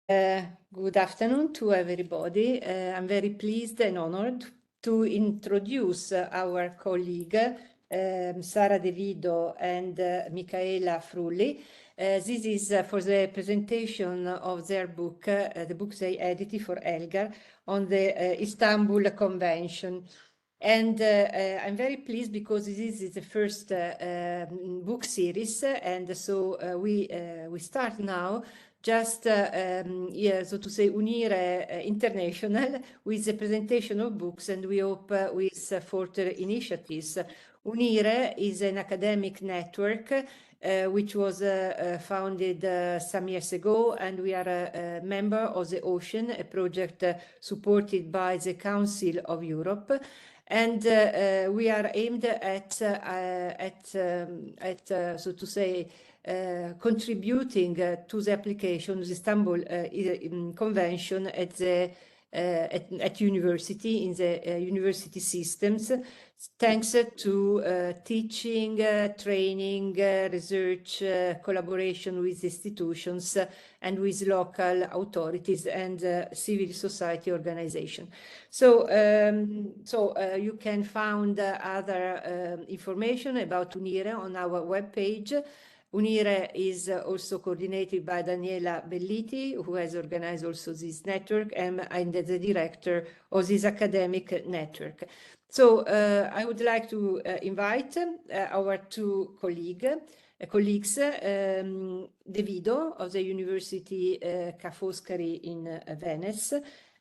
Good afternoon to everybody. I'm very pleased and honored to introduce our colleague Sara De Vido and Micaela Frulli. This is for the presentation of their book, the book they edited for Elgar on the Istanbul Convention. And I'm very pleased because this is the first book series, and so we start now just yeah, so to say, Unire International with the presentation of books, and we hope with further initiatives. Unire is an academic network which was founded some years ago, and we are a member of the Ocean, a project supported by the Council of Europe. And we are aimed at so to say, contributing to the application of the Istanbul Convention at university, in the university systems, thanks to teaching, training, research, collaboration with institutions and with local authorities and civil society organizations. So, you can find other information about Unire on our webpage. Unire is also coordinated by Daniela Belliti, who has organized also this network, and the director of this academic network. So I would like to invite our two colleagues, De Vido of the University Ca' Foscari in Venice,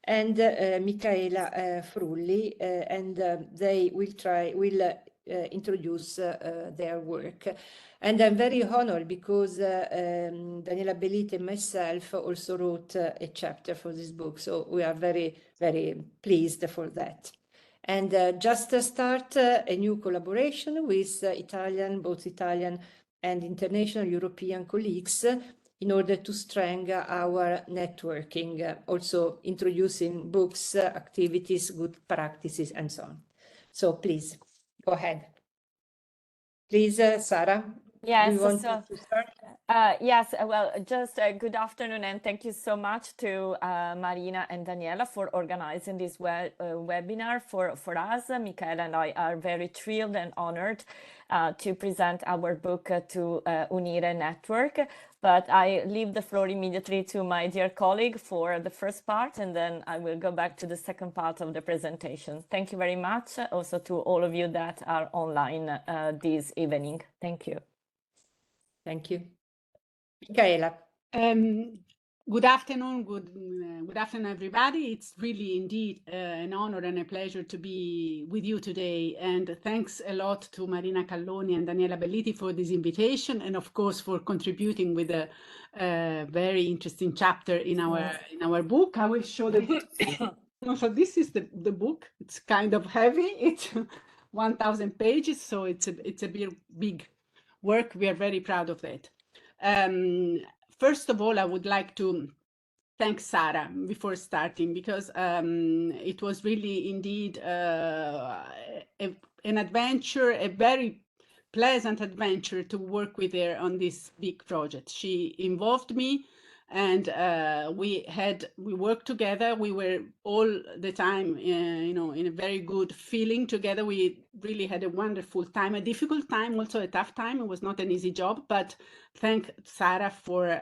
and Micaela Frulli, and they will introduce their work. And I'm very honored because Daniela Belliti and myself also wrote a chapter for this book. So we are very, very pleased for that. And just to start a new collaboration with both Italian and international European colleagues in order to strengthen our networking, also introducing books, activities, good practices, and so on. So please, go ahead. Please, Sara. Yes, do you want to start? Yes, well, just good afternoon, and thank you so much to Marina and Daniela for organizing this webinar for us. Micaela and I are very thrilled and honored to present our book to Unire Network. But I leave the floor immediately to my dear colleague for the first part, and then I will go back to the second part of the presentation. Thank you very much also to all of you that are online this evening. Thank you. Thank you. Micaela. Good afternoon, good afternoon, everybody. It's really indeed an honor and a pleasure to be with you today. And thanks a lot to Marina Calloni and Daniela Belliti for this invitation, and of course for contributing with a very interesting chapter in our book. I will show the book. So this is the book. It's kind of heavy. It's 1,000 pages, so it's a big work. We are very proud of that. First of all, I would like to thank Sara before starting, because it was really indeed an adventure, a very pleasant adventure to work with her on this big project. She involved me, and we worked together. We were all the time, in a very good feeling together. We really had a wonderful time, a difficult time, also a tough time. It was not an easy job, but thank Sara for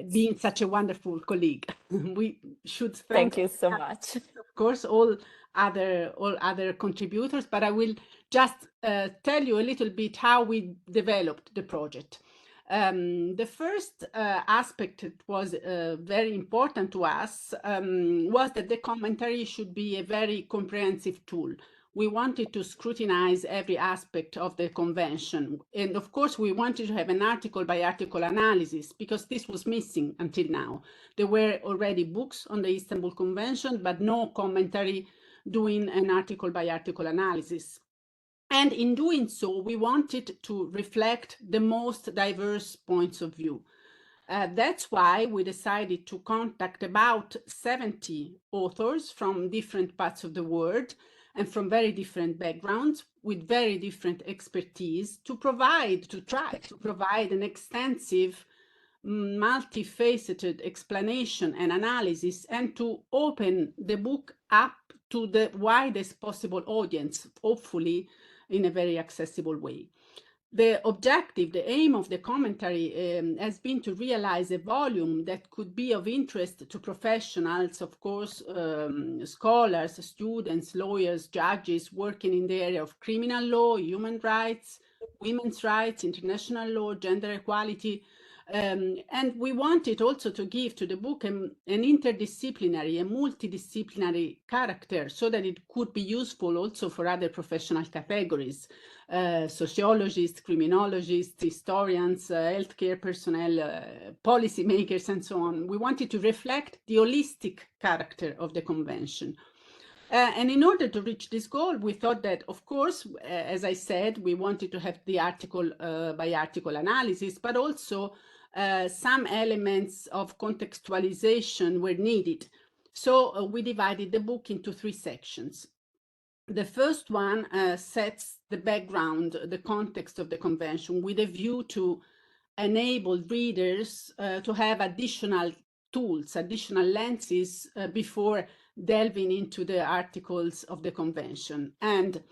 being such a wonderful colleague. We should thank you so much. Of course, all other contributors, but I will just tell you a little bit how we developed the project. The first aspect that was very important to us was that the commentary should be a very comprehensive tool. We wanted to scrutinize every aspect of the convention. And of course, we wanted to have an article by article analysis, because this was missing until now. There were already books on the Istanbul Convention, but no commentary doing an article by article analysis. And in doing so, we wanted to reflect the most diverse points of view. That's why we decided to contact about 70 authors from different parts of the world and from very different backgrounds with very different expertise to try to provide an extensive multifaceted explanation and analysis, and to open the book up to the widest possible audience, hopefully in a very accessible way. The objective, the aim of the commentary has been to realize a volume that could be of interest to professionals, of course, scholars, students, lawyers, judges working in the area of criminal law, human rights, women's rights, international law, gender equality. And we wanted also to give to the book an interdisciplinary, a multidisciplinary character, so that it could be useful also for other professional categories, sociologists, criminologists, historians, healthcare personnel, policymakers, and so on. We wanted to reflect the holistic character of the convention. And in order to reach this goal, we thought that, of course, as I said, we wanted to have the article by article analysis, but also some elements of contextualization were needed. So we divided the book into 3 sections. The first one sets the background, the context of the convention, with a view to enable readers to have additional tools, additional lenses before delving into the articles of the convention. And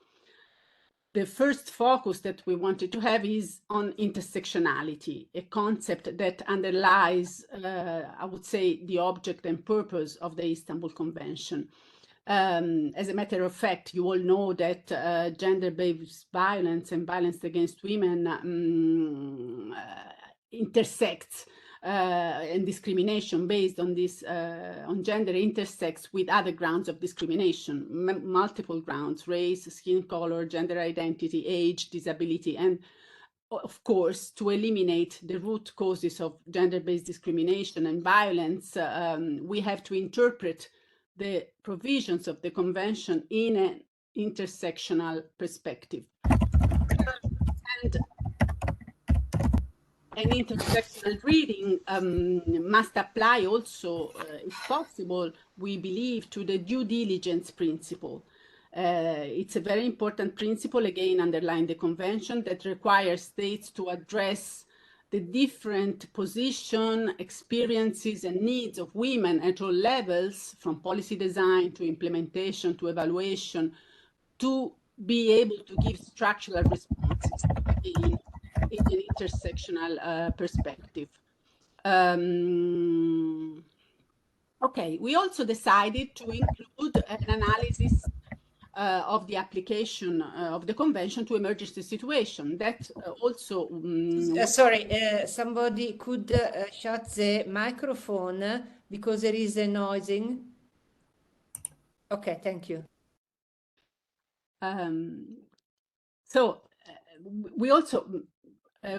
the first focus that we wanted to have is on intersectionality, a concept that underlies, I would say, the object and purpose of the Istanbul Convention. As a matter of fact, you all know that gender-based violence and violence against women intersects, and discrimination based on this on gender intersects with other grounds of discrimination, multiple grounds: race, skin color, gender identity, age, disability. And of course, to eliminate the root causes of gender-based discrimination and violence, we have to interpret the provisions of the convention in an intersectional perspective. And an intersectional reading must apply also, if possible, we believe, to the due diligence principle. It's a very important principle, again, underlying the convention, that requires states to address the different position, experiences, and needs of women at all levels, from policy design to implementation to evaluation, to be able to give structural responses in an intersectional perspective. Okay, we also decided to include an analysis of the application of the convention to emergency situation. That also... Sorry, somebody could shut the microphone because there is a noising. Okay, thank you. So we also,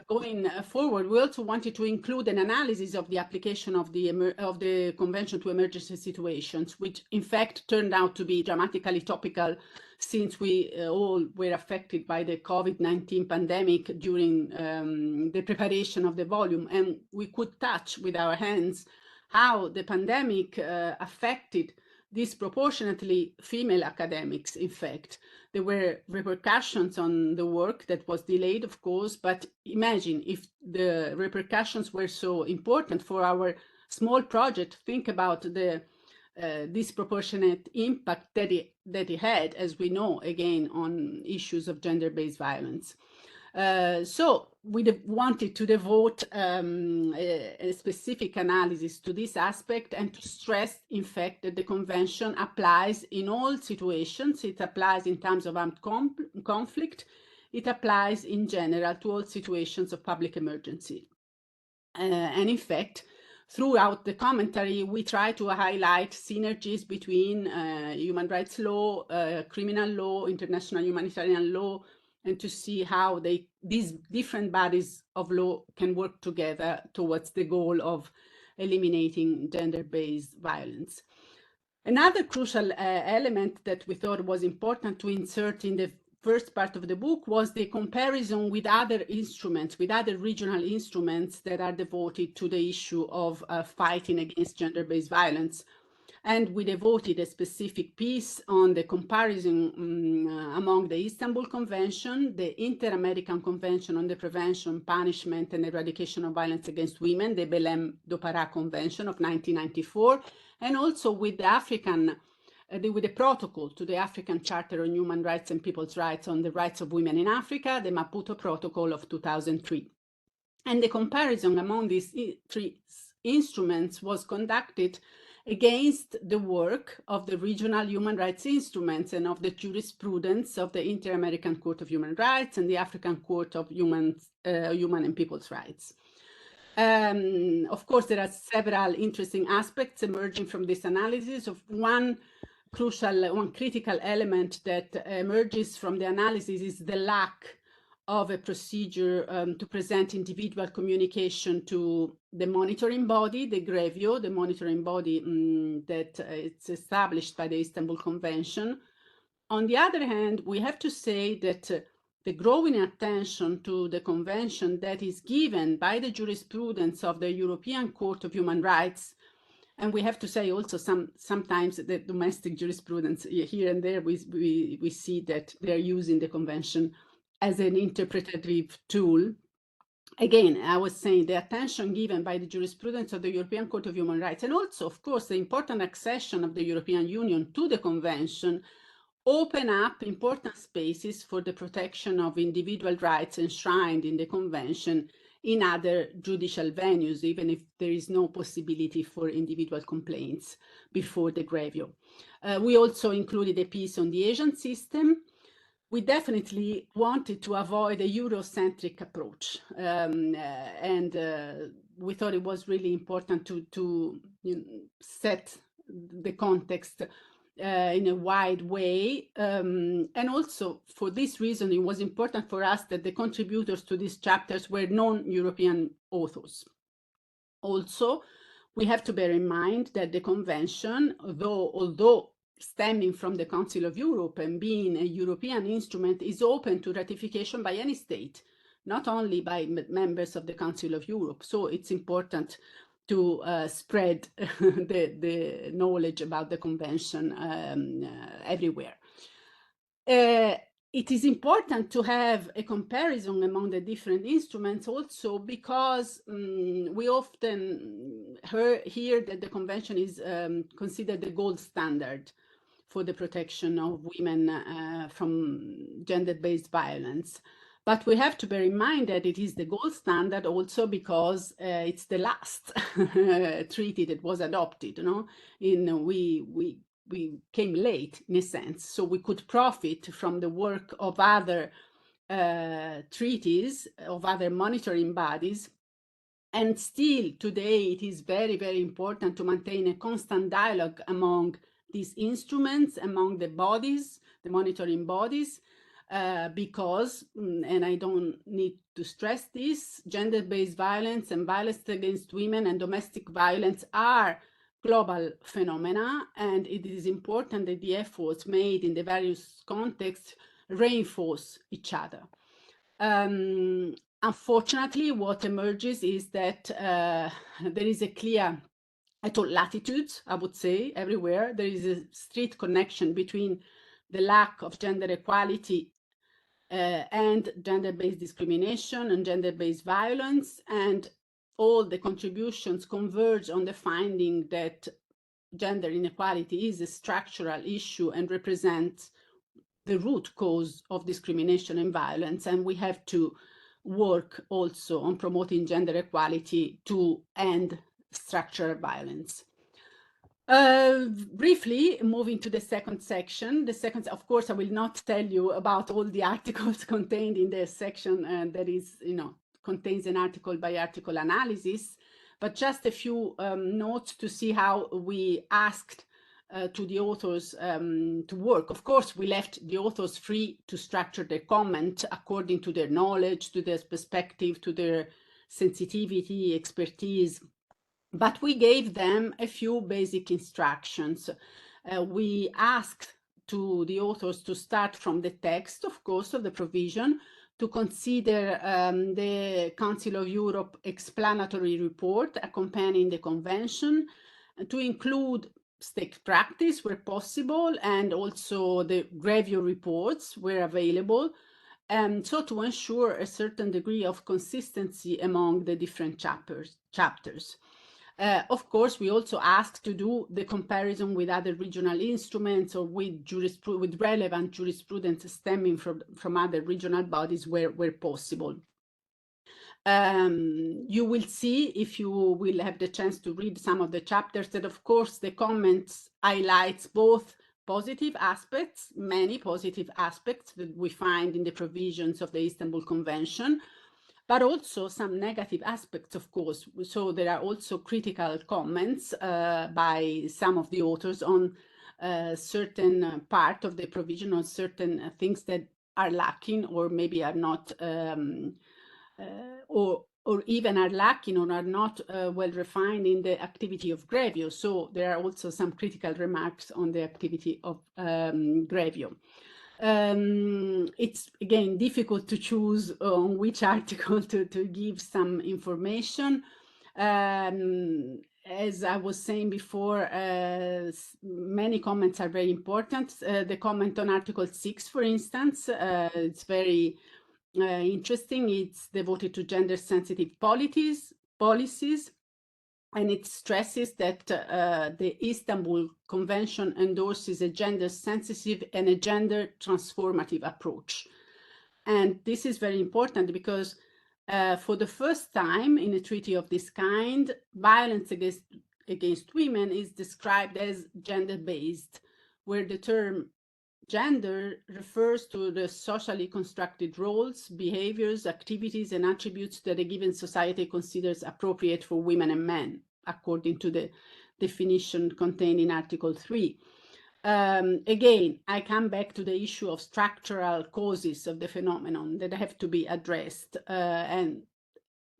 going forward, we also wanted to include an analysis of the application of the convention to emergency situations, which in fact turned out to be dramatically topical, since we all were affected by the COVID-19 pandemic during the preparation of the volume, and we could touch with our hands how the pandemic affected disproportionately female academics. In fact, there were repercussions on the work that was delayed, of course, but imagine if the repercussions were so important for our small project. Think about the disproportionate impact that it had, as we know, again, on issues of gender-based violence. So we wanted to devote a specific analysis to this aspect, and to stress, in fact, that the convention applies in all situations. It applies in terms of armed conflict. It applies in general to all situations of public emergency. And in fact, throughout the commentary, we try to highlight synergies between human rights law, criminal law, international humanitarian law, and to see how these different bodies of law can work together towards the goal of eliminating gender-based violence. Another crucial element that we thought was important to insert in the first part of the book was the comparison with other instruments, with other regional instruments that are devoted to the issue of fighting against gender-based violence. And we devoted a specific piece on the comparison among the Istanbul Convention, the Inter-American Convention on the Prevention, Punishment, and Eradication of Violence Against Women, the Belém do Pará Convention of 1994, and also with with the protocol to the African Charter on Human Rights and People's Rights on the Rights of Women in Africa, the Maputo Protocol of 2003. And the comparison among these three instruments was conducted against the work of the regional human rights instruments and of the jurisprudence of the Inter-American Court of Human Rights and the African Court of Human and People's Rights. Of course, there are several interesting aspects emerging from this analysis. Of one critical element that emerges from the analysis is the lack of a procedure to present individual communication to the monitoring body, the GREVIO, the monitoring body that it's established by the Istanbul Convention. On the other hand, we have to say that the growing attention to the convention that is given by the jurisprudence of the European Court of Human Rights, and we have to say also sometimes the domestic jurisprudence here and there, we see that they're using the convention as an interpretative tool. Again, I was saying the attention given by the jurisprudence of the European Court of Human Rights, and also, of course, the important accession of the European Union to the convention open up important spaces for the protection of individual rights enshrined in the convention in other judicial venues, even if there is no possibility for individual complaints before the GREVIO. We also included a piece on the Asian system. We definitely wanted to avoid a Eurocentric approach, and we thought it was really important to set the context in a wide way. And also for this reason, it was important for us that the contributors to these chapters were non-European authors. Also, we have to bear in mind that the convention, although stemming from the Council of Europe and being a European instrument, is open to ratification by any state, not only by members of the Council of Europe. So it's important to spread the knowledge about the convention everywhere. It is important to have a comparison among the different instruments also because we often hear that the convention is considered the gold standard for the protection of women from gender-based violence. But we have to bear in mind that it is the gold standard also because it's the last treaty that was adopted. We came late in a sense, so we could profit from the work of other treaties, of other monitoring bodies. And still today, it is very, very important to maintain a constant dialogue among these instruments, among the bodies, the monitoring bodies, because, and I don't need to stress this, gender-based violence and violence against women and domestic violence are global phenomena, and it is important that the efforts made in the various contexts reinforce each other. Unfortunately, what emerges is that there is a clear latitudes, I would say, everywhere. There is a strict connection between the lack of gender equality and gender-based discrimination and gender-based violence, and all the contributions converge on the finding that gender inequality is a structural issue and represents the root cause of discrimination and violence, and we have to work also on promoting gender equality to end structural violence. Briefly, moving to the second section. Of course, I will not tell you about all the articles contained in the section that is, contains an article by article analysis, but just a few notes to see how we asked to the authors to work. Of course, we left the authors free to structure their comment according to their knowledge, to their perspective, to their sensitivity, expertise, but we gave them a few basic instructions. We asked to the authors to start from the text, of course, of the provision, to consider the Council of Europe explanatory report accompanying the convention, to include state practice where possible, and also the review reports were available. So to ensure a certain degree of consistency among the different chapters. Of course, we also asked to do the comparison with other regional instruments or with relevant jurisprudence stemming from other regional bodies where possible. You will see, if you will have the chance to read some of the chapters, that of course the comments highlights both positive aspects, many positive aspects that we find in the provisions of the Istanbul Convention, but also some negative aspects, of course. So there are also critical comments by some of the authors on certain part of the provision, on certain things that are lacking or maybe are not, or even are lacking or are not well refined in the activity of Grevio. So there are also some critical remarks on the activity of Grevio. It's again difficult to choose on which article to give some information. As I was saying before, many comments are very important. The comment on Article 6, for instance, it's very interesting. It's devoted to gender-sensitive policies, and it stresses that the Istanbul Convention endorses a gender-sensitive and a gender-transformative approach. And this is very important because for the first time in a treaty of this kind, violence against women is described as gender-based, where the term gender refers to the socially constructed roles, behaviors, activities, and attributes that a given society considers appropriate for women and men, according to the definition contained in Article 3. Again, I come back to the issue of structural causes of the phenomenon that have to be addressed, and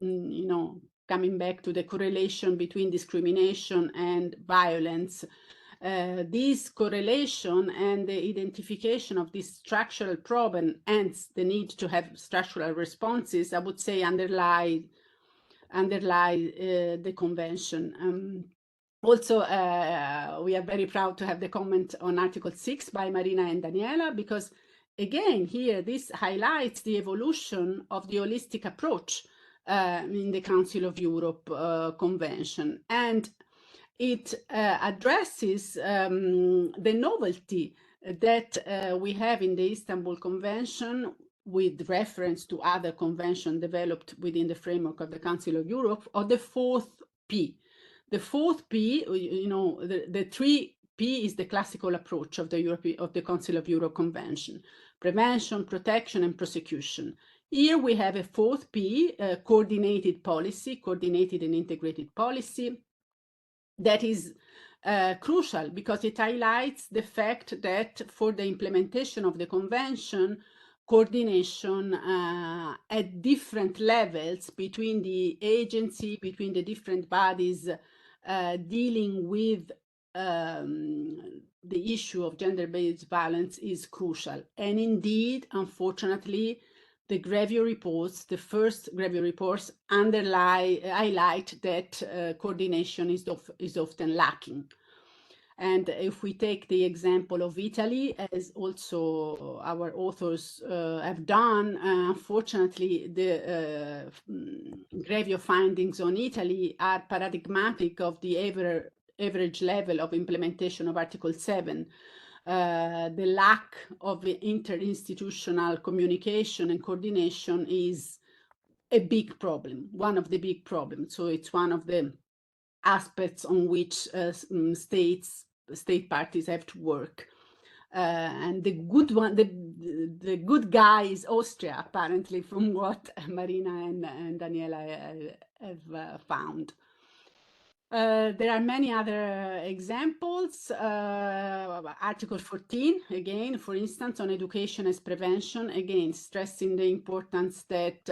you know, coming back to the correlation between discrimination and violence. This correlation and the identification of this structural problem, hence the need to have structural responses, I would say underlie the convention. Also, we are very proud to have the comment on Article 6 by Marina and Daniela, because again, here, this highlights the evolution of the holistic approach in the Council of Europe Convention. And it addresses the novelty that we have in the Istanbul Convention with reference to other conventions developed within the framework of the Council of Europe, or the fourth P. The fourth P, you know, the 3P is the classical approach of the Council of Europe Convention: prevention, protection, and prosecution. Here we have a fourth P, coordinated policy, coordinated and integrated policy, that is crucial because it highlights the fact that for the implementation of the convention, coordination at different levels between the agency, between the different bodies dealing with the issue of gender-based violence is crucial. And indeed, unfortunately, the Grevio reports, the first Grevio reports, highlight that coordination is often lacking. And if we take the example of Italy, as also our authors have done, unfortunately, the Grevio findings on Italy are paradigmatic of the average level of implementation of Article 7. The lack of interinstitutional communication and coordination is a big problem, one of the big problems. So it's one of the aspects on which state parties have to work. And the good one, the good guy is Austria, apparently, from what Marina and Daniela have found. There are many other examples. Article 14, again, for instance, on education as prevention, again, stressing the importance that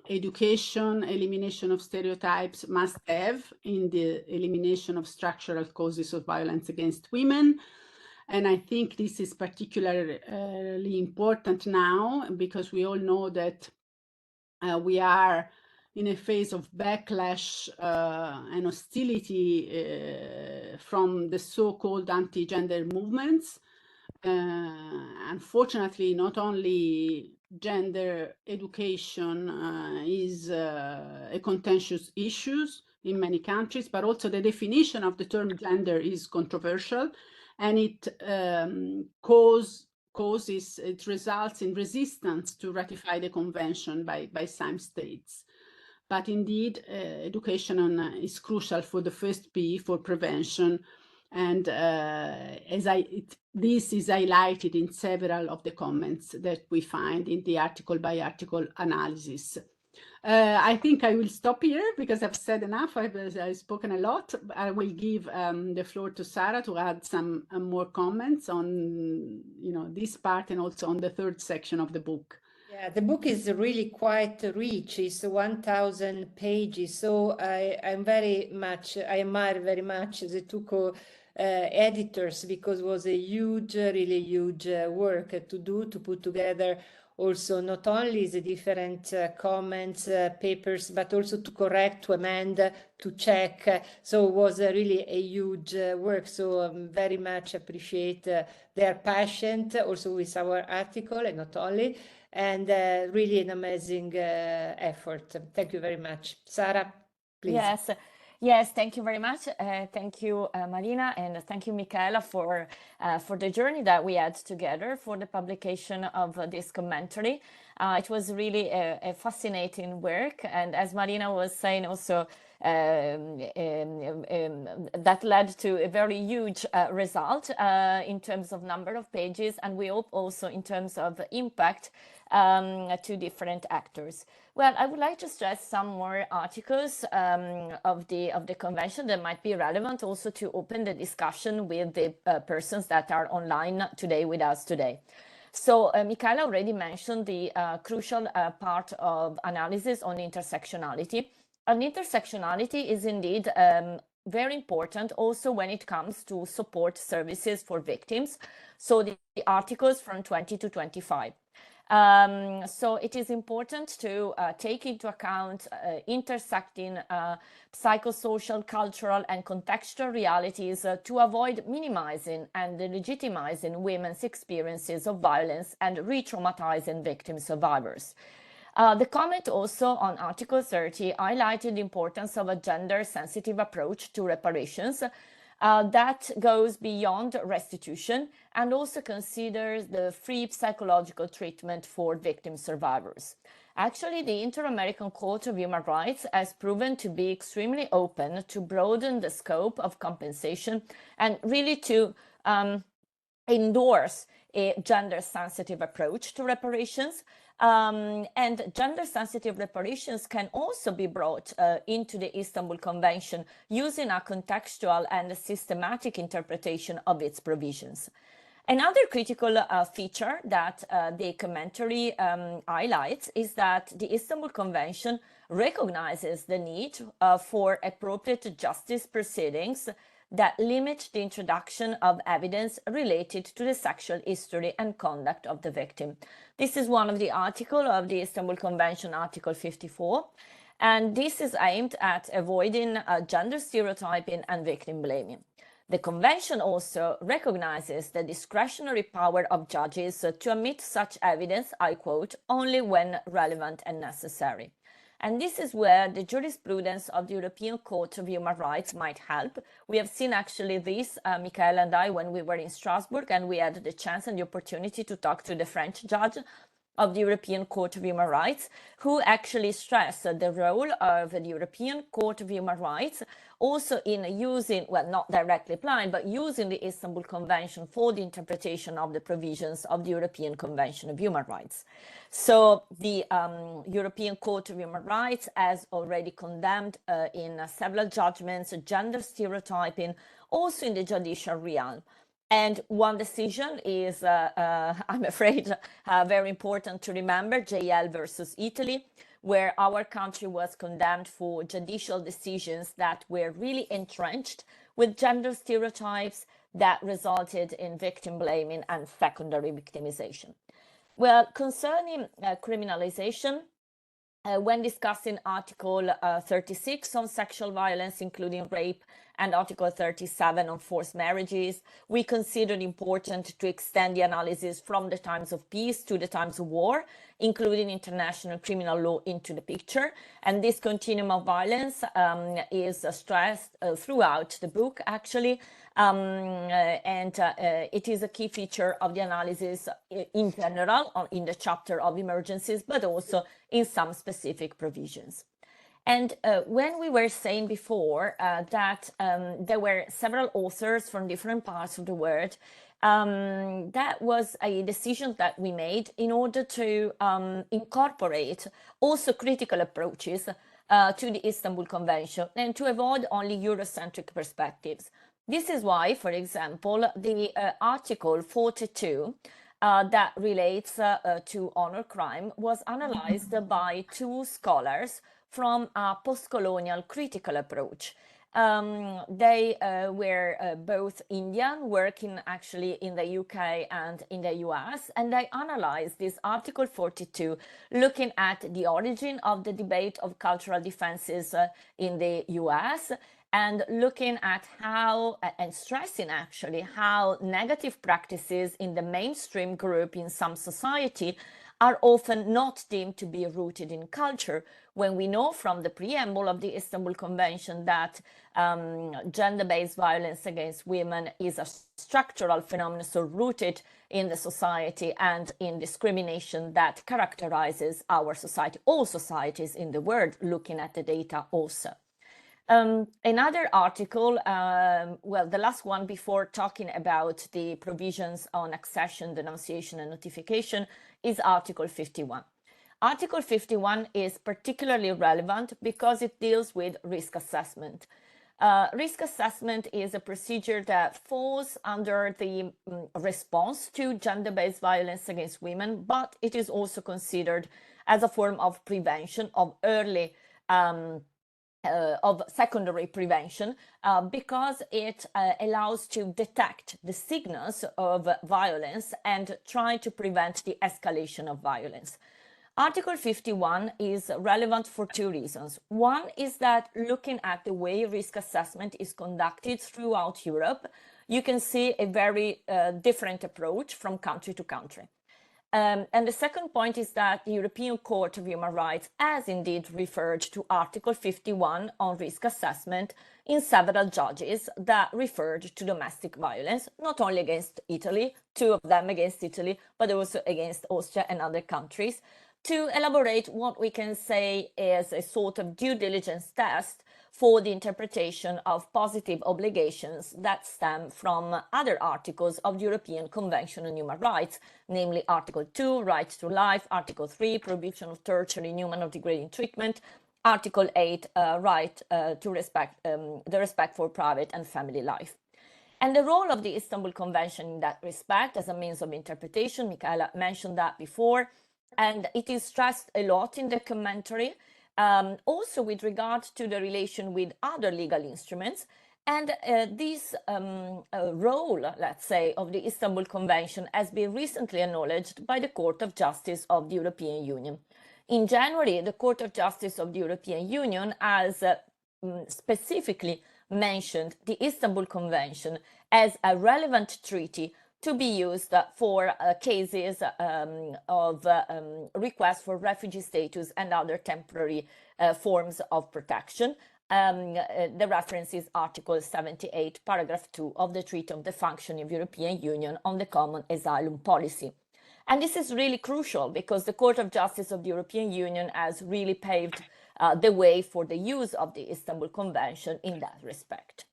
education, elimination of stereotypes must have in the elimination of structural causes of violence against women. And I think this is particularly important now because we all know that we are in a phase of backlash and hostility from the so-called anti-gender movements. Unfortunately, not only gender education is a contentious issue in many countries, but also the definition of the term gender is controversial, and it results in resistance to ratify the convention by some states. But indeed, education is crucial for the first P, for prevention. And this is highlighted in several of the comments that we find in the article by article analysis. I think I will stop here because I've said enough. I've spoken a lot. I will give the floor to Sara to add some more comments on this part and also on the third section of the book. Yeah, the book is really quite rich. It's 1,000 pages. So I admire very much the two editors, because it was a huge, really huge work to do, to put together also not only the different comments, papers, but also to correct, to amend, to check. So it was really a huge work. So very much appreciate their passion also with our article, and not only. And really an amazing effort. Thank you very much. Sara, please. Yes, thank you very much. Thank you, Marina, and thank you, Micaela, for the journey that we had together for the publication of this commentary. It was really a fascinating work, and as Marina was saying also, that led to a very huge result in terms of number of pages, and we hope also in terms of impact to different actors. Well, I would like to stress some more articles of the convention that might be relevant also to open the discussion with the persons that are online today with us today. So Micaela already mentioned the crucial part of analysis on intersectionality. And intersectionality is indeed very important also when it comes to support services for victims. So the articles from 20 to 25. So it is important to take into account intersecting psychosocial, cultural, and contextual realities to avoid minimizing and legitimizing women's experiences of violence and re-traumatizing victim survivors. The comment also on Article 30 highlighted the importance of a gender-sensitive approach to reparations that goes beyond restitution and also considers the free psychological treatment for victim survivors. Actually, the Inter-American Court of Human Rights has proven to be extremely open to broaden the scope of compensation and really to endorse a gender-sensitive approach to reparations. And gender-sensitive reparations can also be brought into the Istanbul Convention using a contextual and systematic interpretation of its provisions. Another critical feature that the commentary highlights is that the Istanbul Convention recognizes the need for appropriate justice proceedings that limit the introduction of evidence related to the sexual history and conduct of the victim. This is one of the articles of the Istanbul Convention, Article 54, and this is aimed at avoiding gender stereotyping and victim blaming. The Convention also recognizes the discretionary power of judges to admit such evidence, I quote, only when relevant and necessary. And this is where the jurisprudence of the European Court of Human Rights might help. We have seen actually this, Micaela and I, when we were in Strasbourg, and we had the chance and the opportunity to talk to the French judge of the European Court of Human Rights, who actually stressed the role of the European Court of Human Rights also in using, well, not directly applying, but using the Istanbul Convention for the interpretation of the provisions of the European Convention of Human Rights. So the European Court of Human Rights has already condemned in several judgments gender stereotyping also in the judicial realm. And one decision is, I'm afraid, very important to remember, JL versus Italy, where our country was condemned for judicial decisions that were really entrenched with gender stereotypes that resulted in victim blaming and secondary victimization. Well, concerning criminalization, when discussing Article 36 on sexual violence, including rape, and Article 37 on forced marriages, we considered important to extend the analysis from the times of peace to the times of war, including international criminal law into the picture. And this continuum of violence is stressed throughout the book, actually. It is a key feature of the analysis in general in the chapter of emergencies, but also in some specific provisions. And when we were saying before that there were several authors from different parts of the world, that was a decision that we made in order to incorporate also critical approaches to the Istanbul Convention and to avoid only Eurocentric perspectives. This is why, for example, the Article 42 that relates to honor crime was analyzed by two scholars from a post-colonial critical approach. They were both Indian, working actually in the UK and in the US, and they analyzed this Article 42, looking at the origin of the debate of cultural defenses in the US, and looking at how, and stressing actually, how negative practices in the mainstream group in some society are often not deemed to be rooted in culture, when we know from the preamble of the Istanbul Convention that gender-based violence against women is a structural phenomenon, so rooted in the society and in discrimination that characterizes our society, all societies in the world, looking at the data also. Another article, well, the last one before talking about the provisions on accession, denunciation, and notification, is Article 51. Article 51 is particularly relevant because it deals with risk assessment. Risk assessment is a procedure that falls under the response to gender-based violence against women, but it is also considered as a form of prevention, of early of secondary prevention, because it allows to detect the signals of violence and try to prevent the escalation of violence. Article 51 is relevant for two reasons. One is that looking at the way risk assessment is conducted throughout Europe, you can see a very different approach from country to country. And the second point is that the European Court of Human Rights has indeed referred to Article 51 on risk assessment in several judges that referred to domestic violence, not only against Italy, two of them against Italy, but also against Austria and other countries, to elaborate what we can say is a sort of due diligence test for the interpretation of positive obligations that stem from other articles of the European Convention on Human Rights, namely Article 2, right to life, Article 3, prohibition of torture, inhuman or degrading treatment, Article 8, right to respect, the respect for private and family life. And the role of the Istanbul Convention in that respect as a means of interpretation, Micaela mentioned that before, and it is stressed a lot in the commentary, also with regard to the relation with other legal instruments. And this role, let's say, of the Istanbul Convention has been recently acknowledged by the Court of Justice of the European Union. In January, the Court of Justice of the European Union has specifically mentioned the Istanbul Convention as a relevant treaty to be used for cases of requests for refugee status and other temporary forms of protection. The reference is Article 78, paragraph 2 of the Treaty on the Functioning of the European Union on the Common Asylum Policy. And this is really crucial because the Court of Justice of the European Union has really paved the way for the use of the Istanbul Convention in that respect.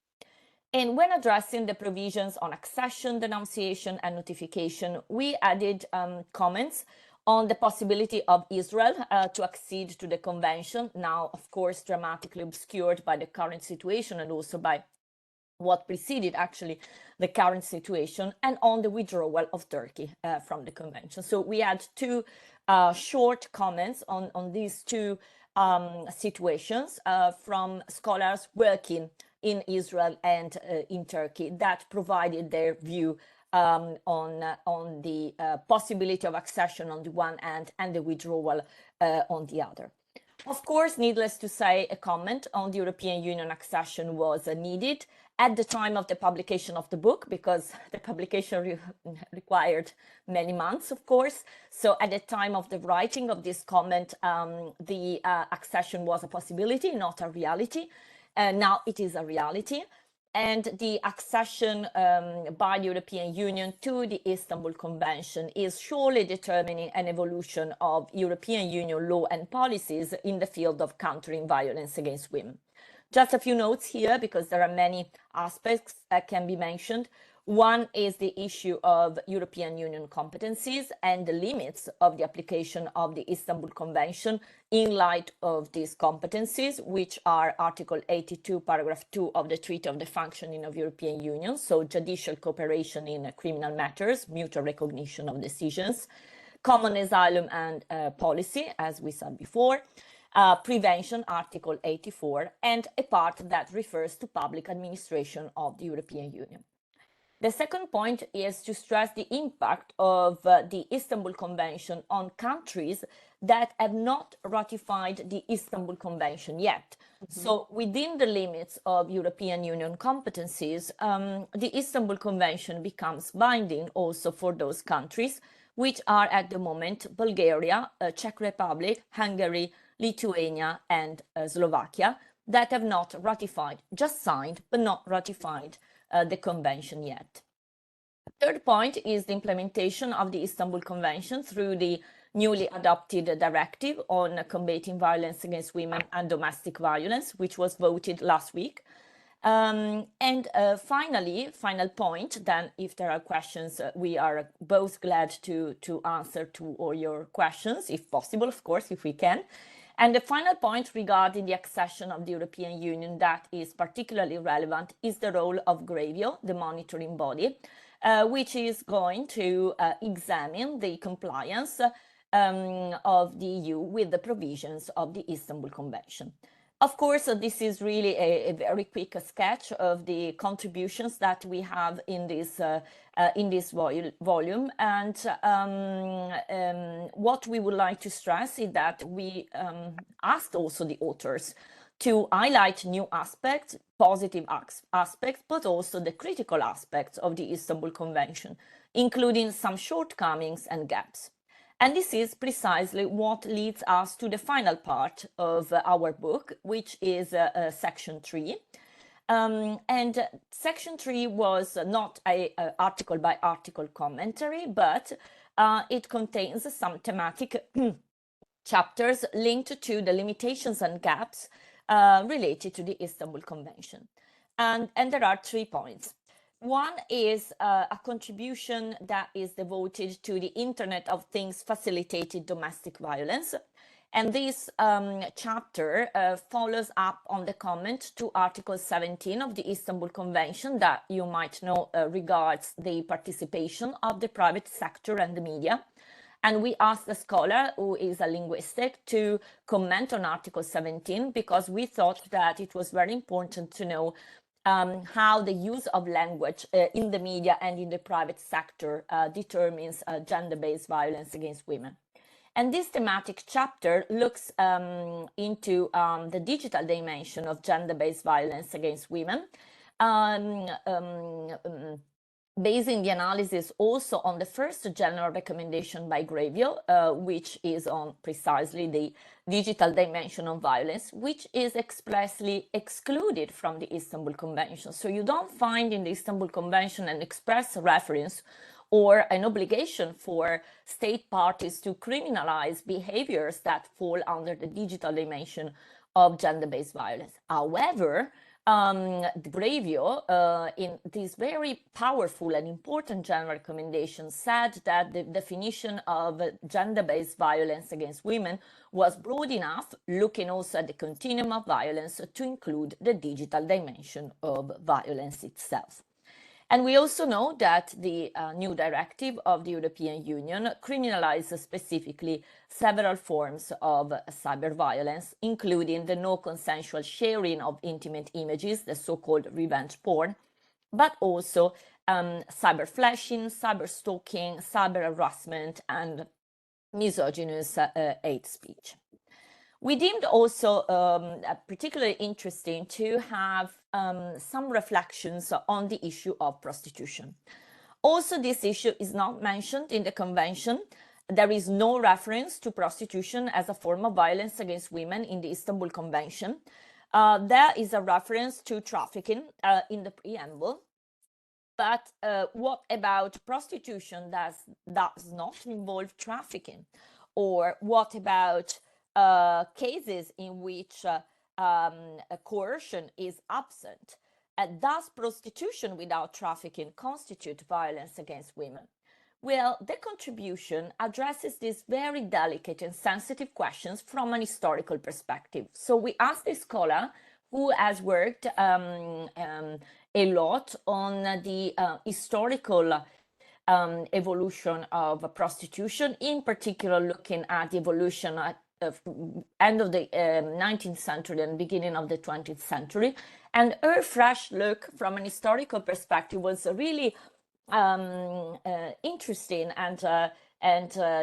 And when addressing the provisions on accession, denunciation, and notification, we added comments on the possibility of Israel to accede to the convention, now, of course, dramatically obscured by the current situation and also by what preceded actually the current situation, and on the withdrawal of Turkey from the convention. So we had two short comments on these two situations from scholars working in Israel and in Turkey that provided their view on the possibility of accession on the one hand and the withdrawal on the other. Of course, needless to say, a comment on the European Union accession was needed at the time of the publication of the book, because the publication required many months, of course. So at the time of the writing of this comment, the accession was a possibility, not a reality. Now it is a reality. And the accession by the European Union to the Istanbul Convention is surely determining an evolution of European Union law and policies in the field of countering violence against women. Just a few notes here, because there are many aspects that can be mentioned. One is the issue of European Union competencies and the limits of the application of the Istanbul Convention in light of these competencies, which are Article 82, paragraph 2 of the Treaty of the Functioning of European Union, so judicial cooperation in criminal matters, mutual recognition of decisions, common asylum and policy, as we said before, prevention, Article 84, and a part that refers to public administration of the European Union. The second point is to stress the impact of the Istanbul Convention on countries that have not ratified the Istanbul Convention yet. So within the limits of European Union competencies, the Istanbul Convention becomes binding also for those countries which are at the moment Bulgaria, Czech Republic, Hungary, Lithuania, and Slovakia, that have not ratified, just signed, but not ratified the convention yet. Third point is the implementation of the Istanbul Convention through the newly adopted directive on combating violence against women and domestic violence, which was voted last week. Final point, then if there are questions, we are both glad to answer to all your questions, if possible, of course, if we can. And the final point regarding the accession of the European Union that is particularly relevant is the role of GRAVIO, the monitoring body, which is going to examine the compliance of the EU with the provisions of the Istanbul Convention. Of course, this is really a very quick sketch of the contributions that we have in this volume. And what we would like to stress is that we asked also the authors to highlight new aspects, positive aspects, but also the critical aspects of the Istanbul Convention, including some shortcomings and gaps. And this is precisely what leads us to the final part of our book, which is section 3. And section 3 was not an article by article commentary, but it contains some thematic chapters linked to the limitations and gaps related to the Istanbul Convention. And there are 3 points. One is a contribution that is devoted to the Internet of Things facilitated domestic violence. And this chapter follows up on the comment to Article 17 of the Istanbul Convention that you might know regards the participation of the private sector and the media. And we asked a scholar who is a linguistic to comment on Article 17 because we thought that it was very important to know how the use of language in the media and in the private sector determines gender-based violence against women. And this thematic chapter looks into the digital dimension of gender-based violence against women, basing the analysis also on the first general recommendation by GRAVIO, which is on precisely the digital dimension of violence, which is expressly excluded from the Istanbul Convention. So you don't find in the Istanbul Convention an express reference or an obligation for state parties to criminalize behaviors that fall under the digital dimension of gender-based violence. However, GRAVIO, in this very powerful and important general recommendation, said that the definition of gender-based violence against women was broad enough, looking also at the continuum of violence, to include the digital dimension of violence itself. And we also know that the new directive of the European Union criminalizes specifically several forms of cyber violence, including the no consensual sharing of intimate images, the so-called revenge porn, but also cyber flashing, cyber stalking, cyber harassment, and misogynist hate speech. We deemed also particularly interesting to have some reflections on the issue of prostitution. Also, this issue is not mentioned in the convention. There is no reference to prostitution as a form of violence against women in the Istanbul Convention. There is a reference to trafficking in the preamble. But what about prostitution that does not involve trafficking? Or what about cases in which coercion is absent? Does prostitution without trafficking constitute violence against women? Well, the contribution addresses these very delicate and sensitive questions from an historical perspective. So we asked a scholar who has worked a lot on the historical evolution of prostitution, in particular looking at the evolution at end of the 19th century and beginning of the 20th century. And her fresh look from an historical perspective was really interesting and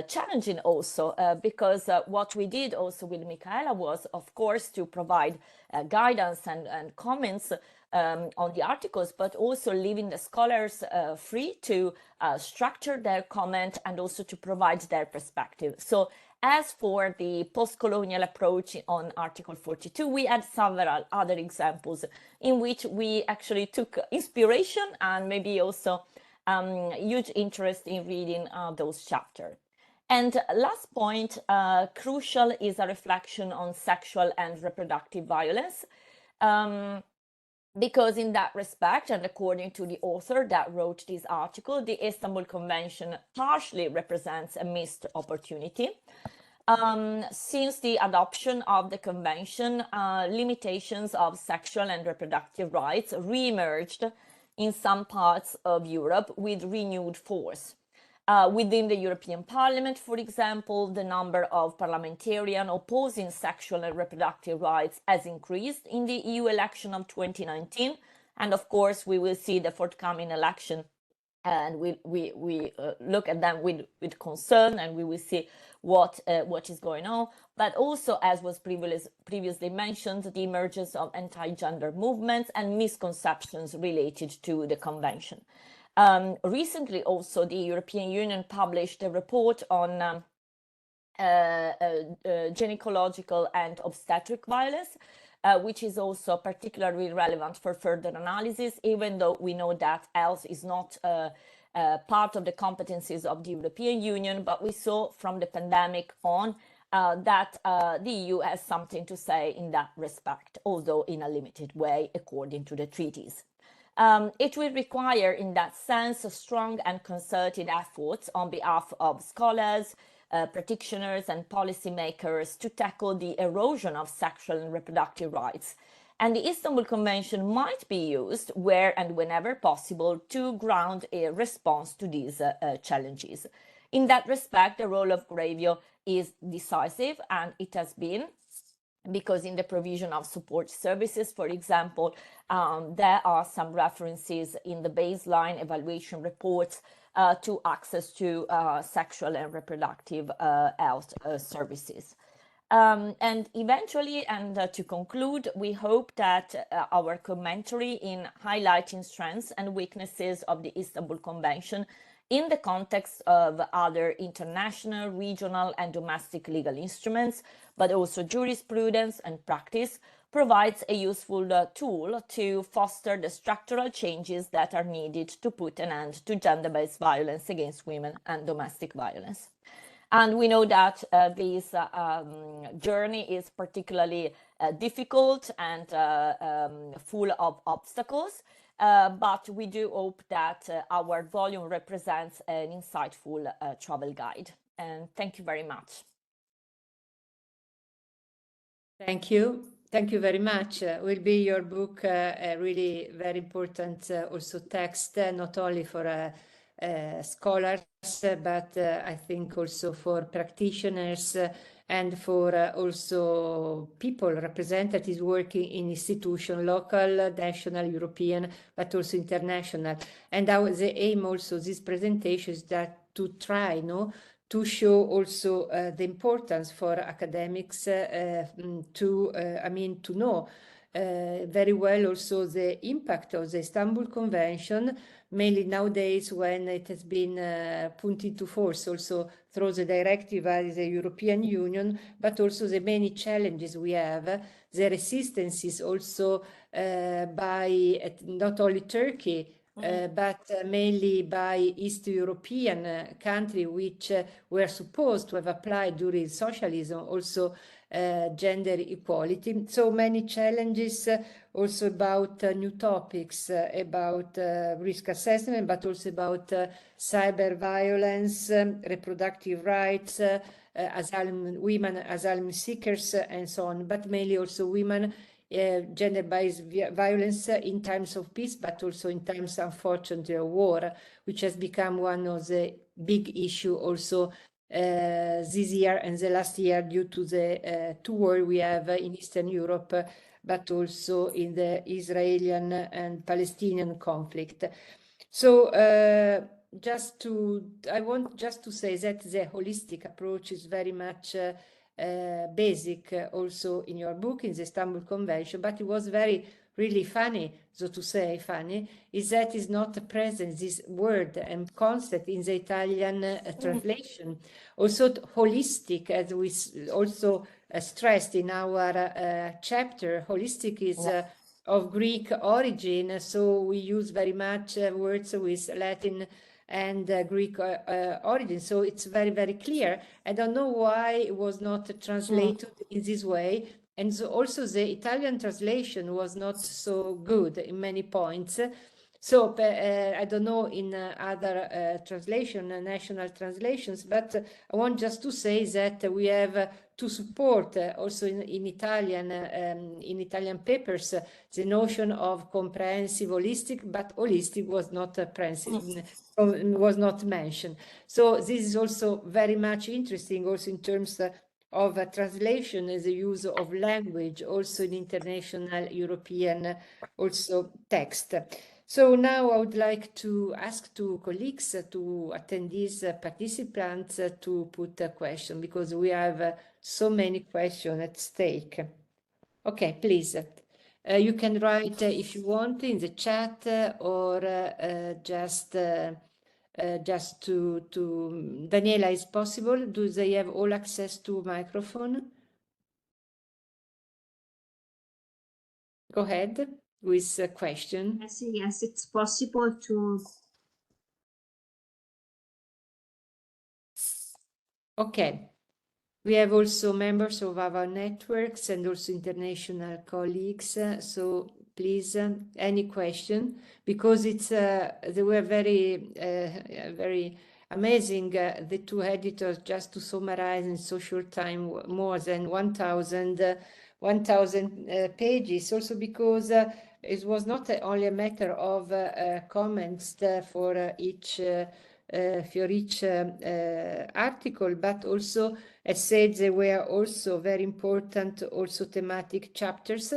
challenging also, because what we did also with Micaela was, of course, to provide guidance and comments on the articles, but also leaving the scholars free to structure their comment and also to provide their perspective. So as for the post-colonial approach on Article 42, we had several other examples in which we actually took inspiration and maybe also huge interest in reading those chapters. And last point, crucial, is a reflection on sexual and reproductive violence. Because in that respect, and according to the author that wrote this article, the Istanbul Convention partially represents a missed opportunity. Since the adoption of the convention, limitations of sexual and reproductive rights re-emerged in some parts of Europe with renewed force. Within the European Parliament, for example, the number of parliamentarians opposing sexual and reproductive rights has increased in the EU election of 2019. And of course, we will see the forthcoming election and we look at them with concern, and we will see what is going on. But also, as was previously mentioned, the emergence of anti-gender movements and misconceptions related to the convention. Recently, also, the European Union published a report on gynecological and obstetric violence, which is also particularly relevant for further analysis, even though we know that health is not part of the competencies of the European Union. But we saw from the pandemic on that the EU has something to say in that respect, although in a limited way, according to the treaties. It will require, in that sense, a strong and concerted efforts on behalf of scholars, practitioners and policymakers to tackle the erosion of sexual and reproductive rights. And the Istanbul Convention might be used where and whenever possible to ground a response to these challenges. In that respect, the role of Grevio is decisive, and it has been, because in the provision of support services, for example, there are some references in the baseline evaluation reports to access to sexual and reproductive health services. And eventually, and to conclude, we hope that our commentary in highlighting strengths and weaknesses of the Istanbul Convention in the context of other international, regional, and domestic legal instruments, but also jurisprudence and practice, provides a useful tool to foster the structural changes that are needed to put an end to gender-based violence against women and domestic violence. And we know that this journey is particularly difficult and full of obstacles, but we do hope that our volume represents an insightful travel guide. And thank you very much. Thank you. Thank you very much. Will be your book a really very important also text, not only for scholars, but I think also for practitioners and for also people, representatives working in institutions, local, national, European, but also international. And the aim also of this presentation is that to try, to show also the importance for academics to know very well also the impact of the Istanbul Convention, mainly nowadays when it has been put into force also through the directive by the European Union, but also the many challenges we have, the resistances also by not only Turkey, but mainly by East European countries which were supposed to have applied during socialism also gender equality. So many challenges also about new topics, about risk assessment, but also about cyber violence, reproductive rights, women asylum seekers, and so on, but mainly also women, gender-based violence in times of peace, but also in times, unfortunately, of war, which has become one of the big issue also this year and the last year due to the two wars we have in Eastern Europe, but also in the Israeli and Palestinian conflict. So I want just to say that the holistic approach is very much basic also in your book, in the Istanbul Convention, but it was really funny, so to say funny, is that is not present, this word and concept in the Italian translation. Also holistic, as we also stressed in our chapter, holistic is of Greek origin, so we use very much words with Latin and Greek origin, so it's very clear. I don't know why it was not translated in this way, and so also the Italian translation was not so good in many points. So I don't know in other national translations, but I want just to say that we have to support also in Italian papers the notion of comprehensive holistic, but holistic was not mentioned. So this is also very much interesting also in terms of translation as a use of language also in international European also text. So now I would like to ask to colleagues, to attendees, participants to put a question, because we have so many questions at stake. Okay, please. You can write if you want in the chat or just to Daniela, is possible? Do they have all access to microphone? Go ahead with a question. Yes, it's possible to. Okay. We have also members of our networks and also international colleagues. So please, any question, because it's they were very amazing. The two editors, just to summarize in so short time, more than 1,000 pages. Also because it was not only a matter of comments for each article, but also, as said, there were also very important also thematic chapters,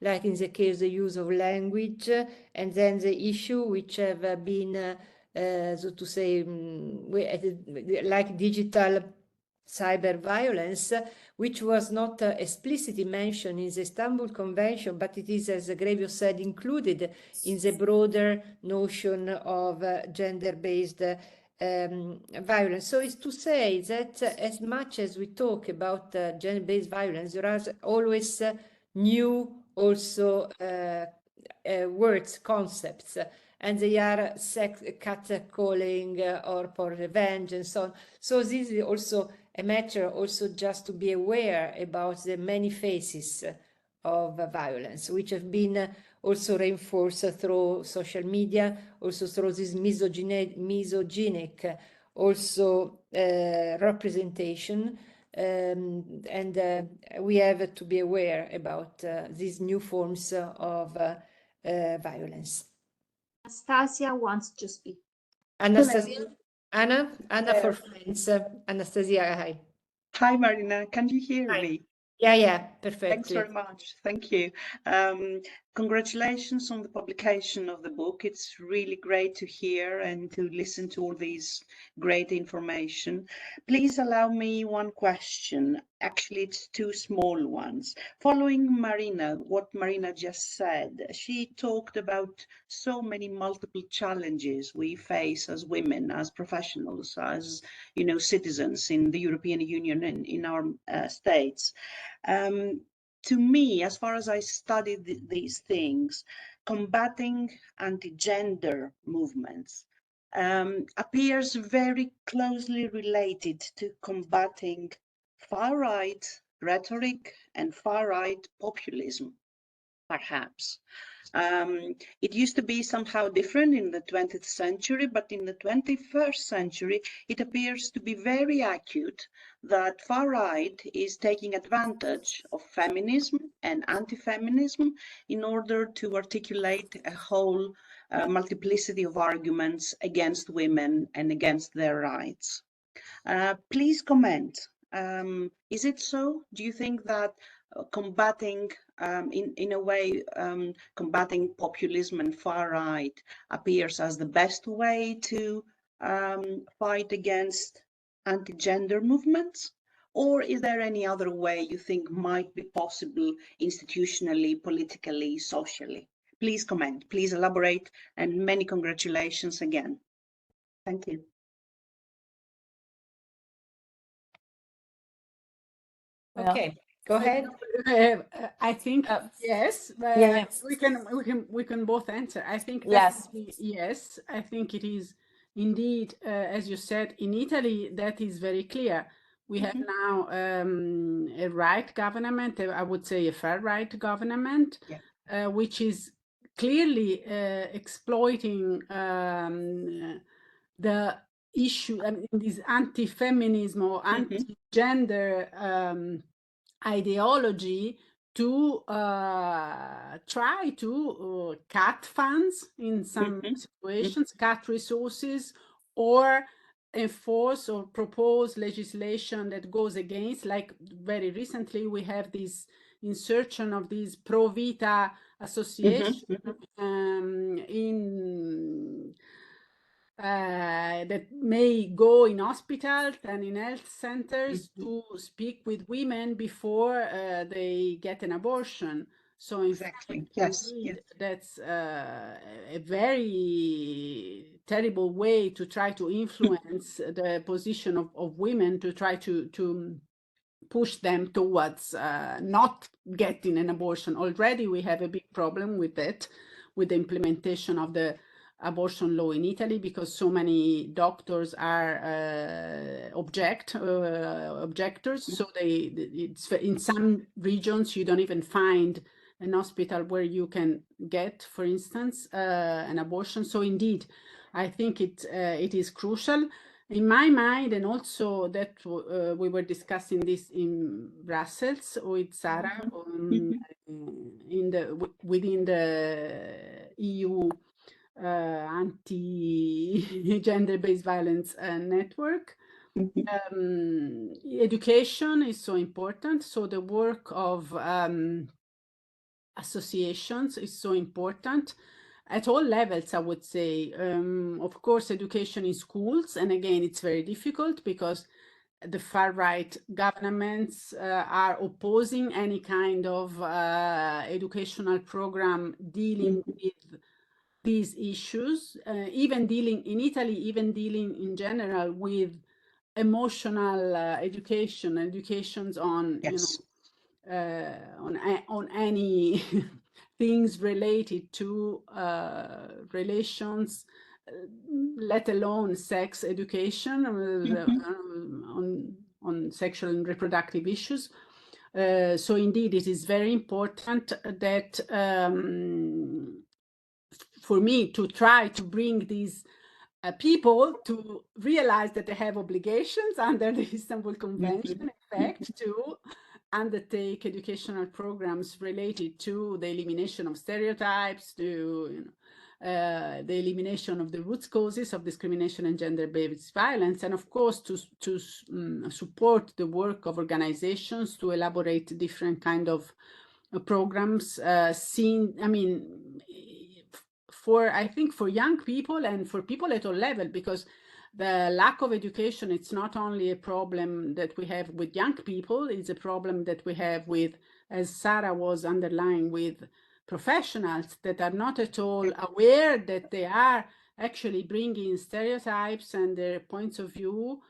like in the case the use of language, and then the issue which have been, so to say, like digital cyber violence, which was not explicitly mentioned in the Istanbul Convention, but it is, as Grevio said, included in the broader notion of gender-based violence. So it's to say that as much as we talk about gender-based violence, there are always new also words, concepts, and they are catcalling or for revenge and so on. So this is also a matter also just to be aware about the many faces of violence, which have been also reinforced through social media, also through this misogynic also representation, and we have to be aware about these new forms of violence. Anastasia wants to speak. Anastasia? Anna for Hello. friends. Anastasia, hi. Hi, Marina. Can you hear Hi. me? Yeah, Thanks perfectly. very much. Thank you. Congratulations on the publication of the book. It's really great to hear and to listen to all these great information. Please allow me one question. Actually, it's two small ones. Following Marina, what Marina just said, she talked about so many multiple challenges we face as women, as professionals, as citizens in the European Union and in our states. To me, as far as I studied these things, combating anti-gender movements appears very closely related to combating far-right rhetoric and far-right populism, perhaps. It used to be somehow different in the 20th century, but in the 21st century, it appears to be very acute that far right is taking advantage of feminism and anti-feminism in order to articulate a whole multiplicity of arguments against women and against their rights. Please comment. Is it so? Do you think that combating, in a way, combating populism and far right appears as the best way to fight against anti-gender movements? Or is there any other way you think might be possible institutionally, politically, socially? Please comment, please elaborate, and many congratulations again. Thank you. Okay, go ahead. I think yes, but yes. we can both answer. I think Yes. yes. I think it is indeed, as you said, in Italy that is very clear. We have now a right government, I would say a far right government, which is clearly exploiting the issue, I mean, this anti-feminism or anti-gender ideology to try to cut funds in some situations, cut resources, or enforce or propose legislation that goes against, like very recently we have this insertion of this Pro Vita association that may go in hospitals and in health centers to speak with women before they get an abortion. So in fact, indeed, that's a very terrible way to try to influence the position of women, to try to push them towards not getting an abortion. Already we have a big problem with that, with the implementation of the abortion law in Italy, because so many doctors are objectors. So it's in some regions you don't even find an hospital where you can get, for instance, an abortion. So indeed, I think it is crucial. In my mind, and also that we were discussing this in Brussels with Sara within the EU anti-gender-based violence network. Education is so important. So the work of associations is so important at all levels, I would say. Of course, education in schools. And again, it's very difficult because the far right governments are opposing any kind of educational program dealing with these issues, even dealing in Italy, even dealing in general with emotional educations on, on any things related to relations, let alone sex education on sexual and reproductive issues. So indeed, it is very important that for me to try to bring these people to realize that they have obligations under the Istanbul Convention, in fact, to undertake educational programs related to the elimination of stereotypes, to the elimination of the root causes of discrimination and gender-based violence, and of course to support the work of organizations to elaborate different kind of programs seen, I mean, I think for young people and for people at all level, because the lack of education, it's not only a problem that we have with young people, it's a problem that we have with, as Sara was underlying, with professionals that are not at all aware that they are actually bringing stereotypes and their points of view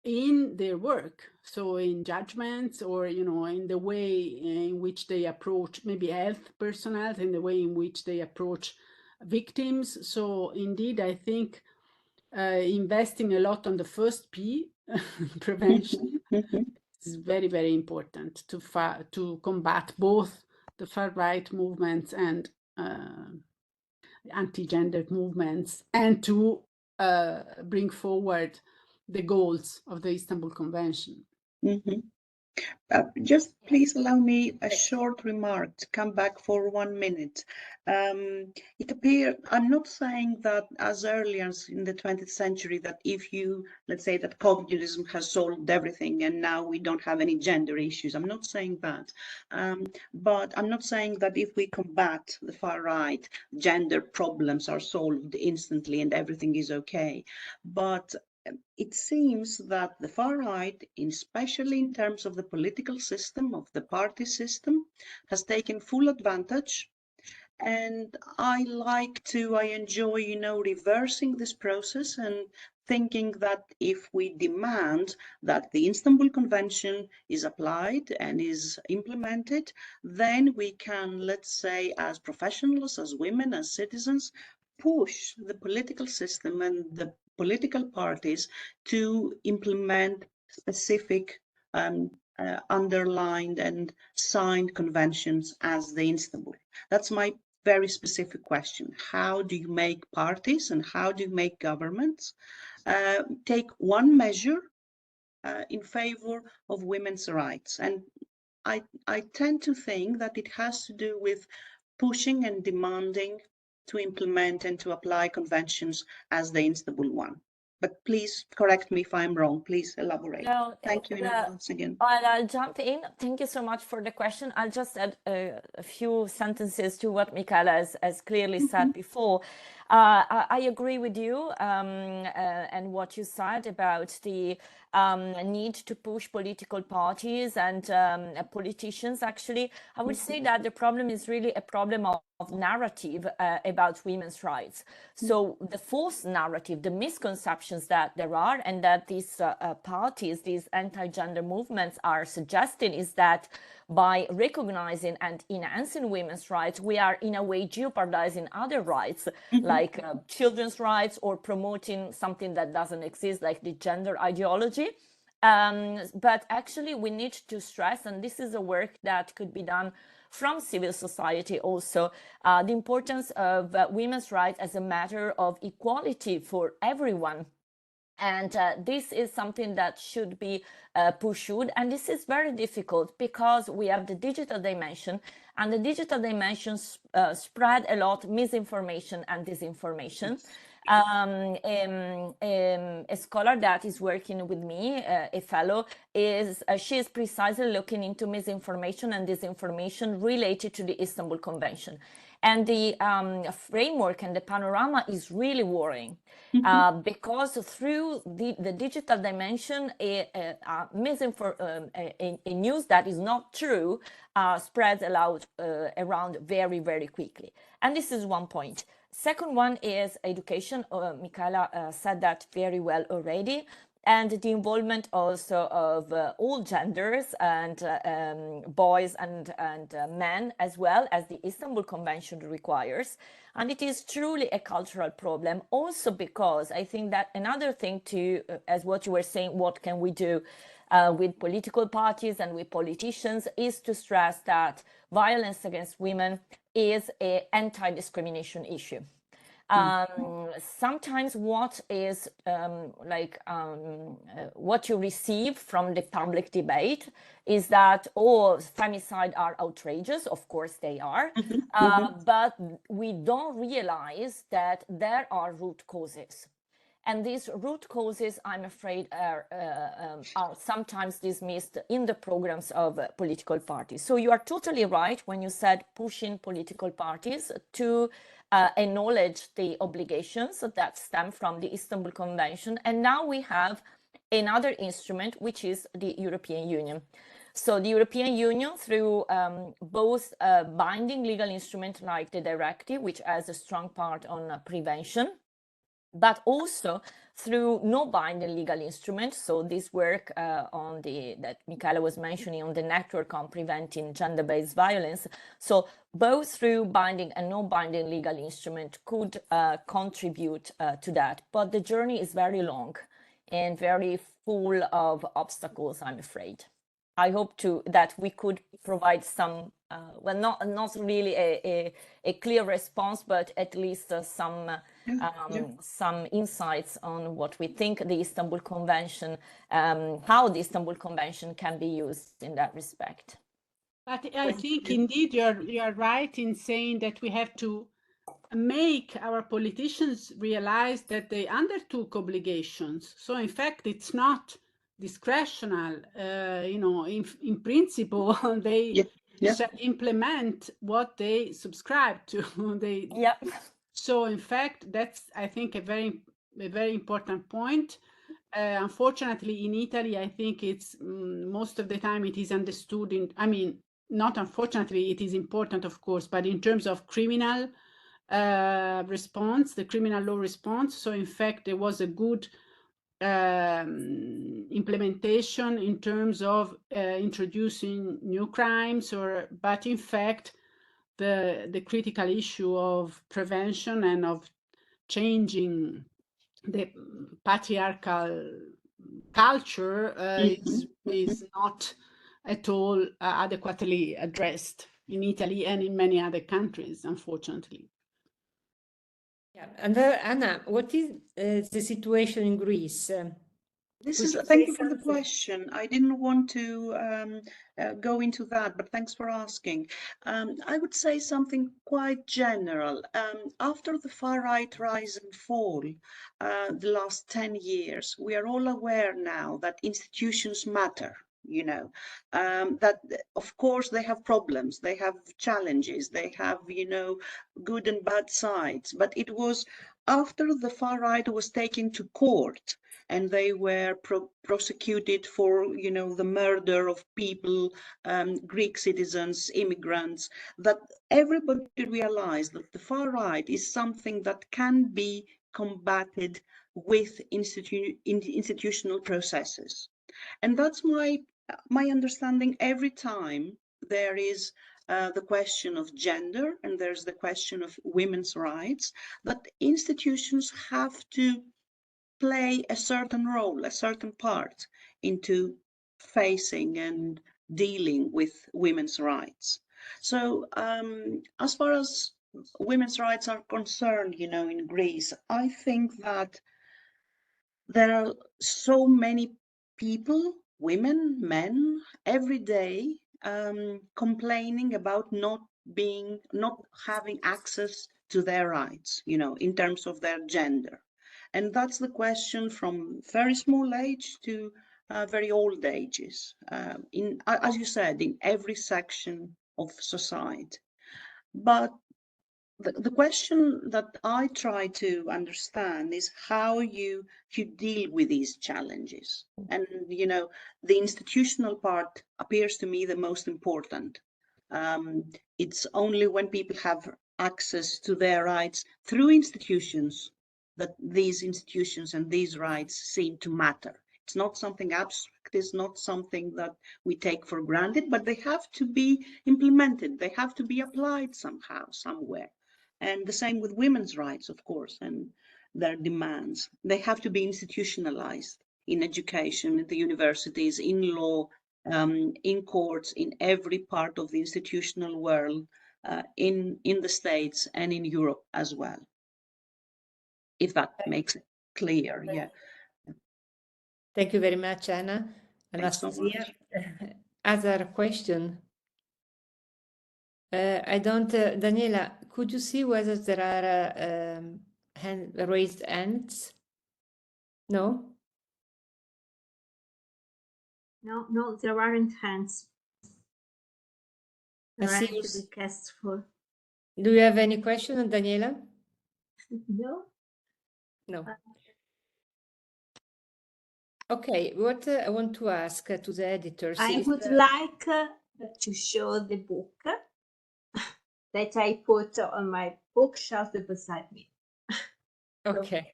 in their work. So in judgments, or, you know, in the way in which they approach maybe health personnel, in the way in which they approach victims. So indeed, I think investing a lot on the first P, prevention, is very, very important to combat both the far-right movements and anti-gender movements, and to bring forward the goals of the Istanbul Convention. Just please allow me a short remark to come back for 1 minute. It appears, I'm not saying that as early as in the 20th century, that if you, let's say that communism has solved everything and now we don't have any gender issues. I'm not saying that. But I'm not saying that if we combat the far right, gender problems are solved instantly and everything is okay. But it seems that the far right, especially in terms of the political system, of the party system, has taken full advantage. And I enjoy, you know, reversing this process and thinking that if we demand that the Istanbul Convention is applied and is implemented, then we can, let's say, as professionals, as women, as citizens, push the political system and the political parties to implement specific underlined and signed conventions as the Istanbul. That's my very specific question. How do you make parties and how do you make governments take one measure in favor of women's rights? And I tend to think that it has to do with pushing and demanding to implement and to apply conventions as the Istanbul one. But please correct me if I'm wrong. Please elaborate. No, Thank you in advance again. I'll jump in. Thank you so much for the question. I'll just add a few sentences to what Micaela has clearly said before. I agree with you and what you said about the need to push political parties and politicians. Actually, I would say that the problem is really a problem of narrative about women's rights. So the false narrative, the misconceptions that there are, and that these parties, these anti-gender movements are suggesting, is that by recognizing and enhancing women's rights, we are in a way jeopardizing other rights, like children's rights, or promoting something that doesn't exist, like the gender ideology. But actually we need to stress, and this is a work that could be done from civil society also, the importance of women's rights as a matter of equality for everyone. And this is something that should be pursued. And this is very difficult because we have the digital dimension, and the digital dimension spread a lot misinformation and disinformation. A scholar that is working with me, a fellow, she is precisely looking into misinformation and disinformation related to the Istanbul Convention. And the framework and the panorama is really worrying because through the digital dimension, a news that is not true spreads around very, very quickly. And this is one point. Second one is education. Micaela said that very well already. And the involvement also of all genders, and boys and men, as well as the Istanbul Convention requires. And it is truly a cultural problem, also because I think that another thing too, as what you were saying, what can we do with political parties and with politicians, is to stress that violence against women is an anti-discrimination issue. Sometimes what is what you receive from the public debate is that all femicide are outrageous. Of course they are, but we don't realize that there are root causes. And these root causes, I'm afraid, are sometimes dismissed in the programs of political parties. So you are totally right when you said pushing political parties to acknowledge the obligations that stem from the Istanbul Convention. And now we have another instrument, which is the European Union. So the European Union, through both binding legal instruments like the directive, which has a strong part on prevention, but also through no binding legal instruments. So this work that Micaela was mentioning on the network on preventing gender-based violence. So both through binding and no binding legal instrument could contribute to that. But the journey is very long and very full of obstacles, I'm afraid. I hope that we could provide some, well, not really a clear response, but at least some insights on what we think the Istanbul Convention, how the Istanbul Convention can be used in that respect. But I think indeed you are right in saying that we have to make our politicians realize that they undertook obligations. So in fact, it's not discretional. In principle, they shall implement what they subscribe to. So in fact, that's, I think, a very important point. Unfortunately, in Italy, I think it's most of the time it is understood not unfortunately, it is important, of course, but in terms of criminal response, the criminal law response. So in fact, there was a good implementation in terms of introducing new crimes, but in fact, the critical issue of prevention and of changing the patriarchal culture is not at all adequately addressed in Italy and in many other countries, unfortunately. Yeah, and Anna, what is the situation in Greece? Thank you for the question. I didn't want to go into that, but thanks for asking. I would say something quite general. After the far-right rise and fall, the last 10 years, we are all aware now that institutions matter. That of course they have problems, they have challenges, they have, good and bad sides, but it was after the far right was taken to court and they were prosecuted for, the murder of people, Greek citizens, immigrants, that everybody realized that the far right is something that can be combated with institutional processes. And that's my understanding. Every time there is the question of gender and there's the question of women's rights, that institutions have to play a certain role, a certain part into facing and dealing with women's rights. So as far as women's rights are concerned, in Greece, I think that there are so many people, women, men, every day complaining about not having access to their rights, in terms of their gender. And that's the question from very small age to very old ages, as you said, in every section of society. But the question that I try to understand is how you deal with these challenges. And, the institutional part appears to me the most important. It's only when people have access to their rights through institutions that these institutions and these rights seem to matter. It's not something abstract, it's not something that we take for granted, but they have to be implemented. They have to be applied somehow, somewhere. And the same with women's rights, of course, and their demands. They have to be institutionalized in education, in the universities, in law, in courts, in every part of the institutional world, in the States and in Europe as well. If that makes it clear, yeah. Thank you very much, Anna. Anastasia, other question? I don't, Daniela, could you see whether there are raised hands? No? No, there aren't hands. I There see aren't you. requests for. Do you have any question, Daniela? No. No. Okay, what I want to ask to the editors I is, would like to show the book that I put on my bookshelf beside me. okay.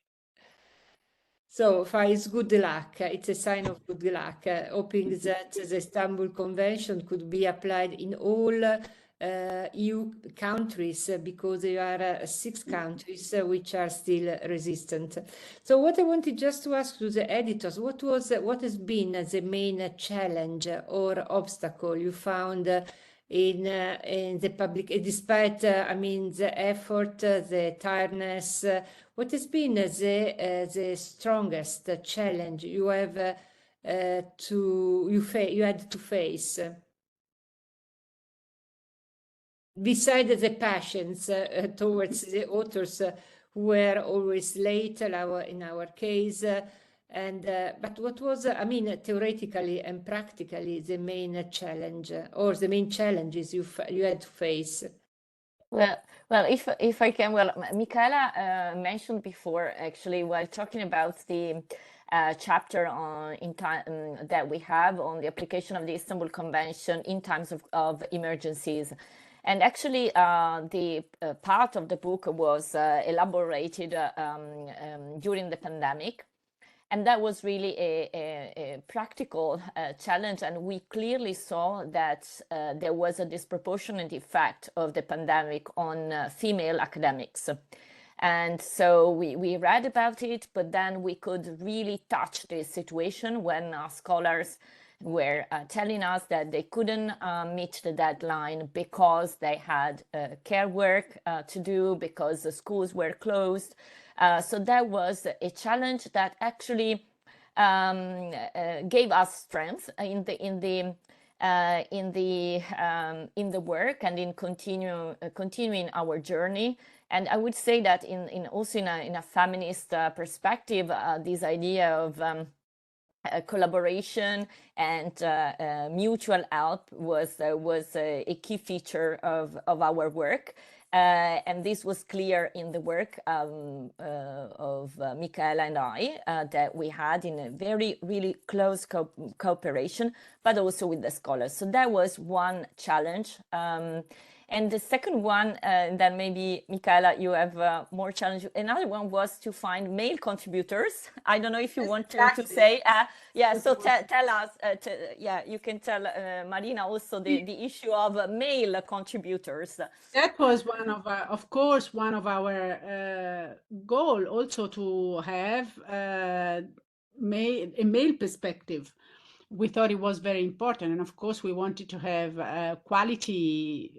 So far, it's good luck. It's a sign of good luck. Hoping that the Istanbul Convention could be applied in all EU countries because there are 6 countries which are still resistant. So what I wanted just to ask to the editors, what has been the main challenge or obstacle you found in the public, despite I mean the effort, the tiredness. What has been the strongest challenge you have you had to face? Besides the passions towards the authors who were always late, in our case, but what was, I mean, theoretically and practically, the main challenge or the main challenges you had to face? Well, if I can, well, Micaela mentioned before, actually, while talking about the chapter on in time that we have on the application of the Istanbul Convention in times of emergencies. And actually, the part of the book was elaborated during the pandemic. And that was really a practical challenge. And we clearly saw that there was a disproportionate effect of the pandemic on female academics. And so we read about it, but then we could really touch this situation when scholars were telling us that they couldn't meet the deadline because they had care work to do, because the schools were closed. So that was a challenge that actually gave us strength in the work and in continuing our journey. And I would say that also in a feminist perspective, this idea of collaboration and mutual help was a key feature of our work. And this was clear in the work of Micaela and I that we had in a very, really close cooperation, but also with the scholars. So that was one challenge. And the second one, then maybe Micaela, you have more challenge. Another one was to find male contributors. I don't know if you want to say, yeah. So tell us, yeah, you can tell Marina also the issue of male contributors. That was one of course, one of our goal also to have a male perspective. We thought it was very important, and of course we wanted to have quality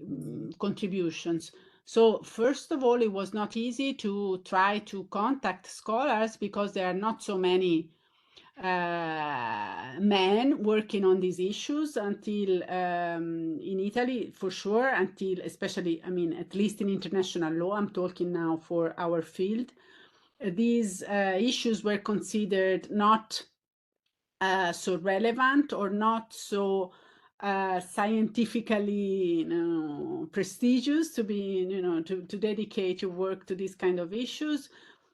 contributions. So first of all, it was not easy to try to contact scholars because there are not so many men working on these issues until in Italy, for sure, until especially, I mean, at least in international law, I'm talking now for our field, these issues were considered not so relevant or not so scientifically, prestigious to be, to dedicate your work to this kind of issues.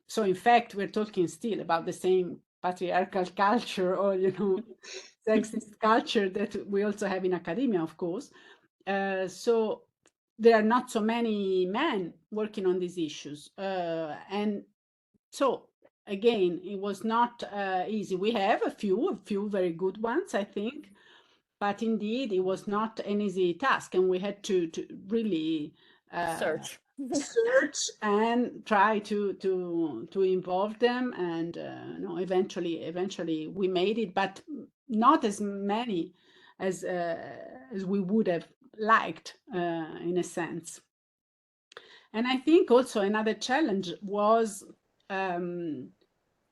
So in fact, we're talking still about the same patriarchal culture or, sexist culture that we also have in academia, of course. So there are not so many men working on these issues. And so again, it was not easy. We have a few very good ones, I think, but indeed it was not an easy task, and we had to really Search and try to involve them, and eventually we made it, but not as many as we would have liked, in a sense. And I think also another challenge was, and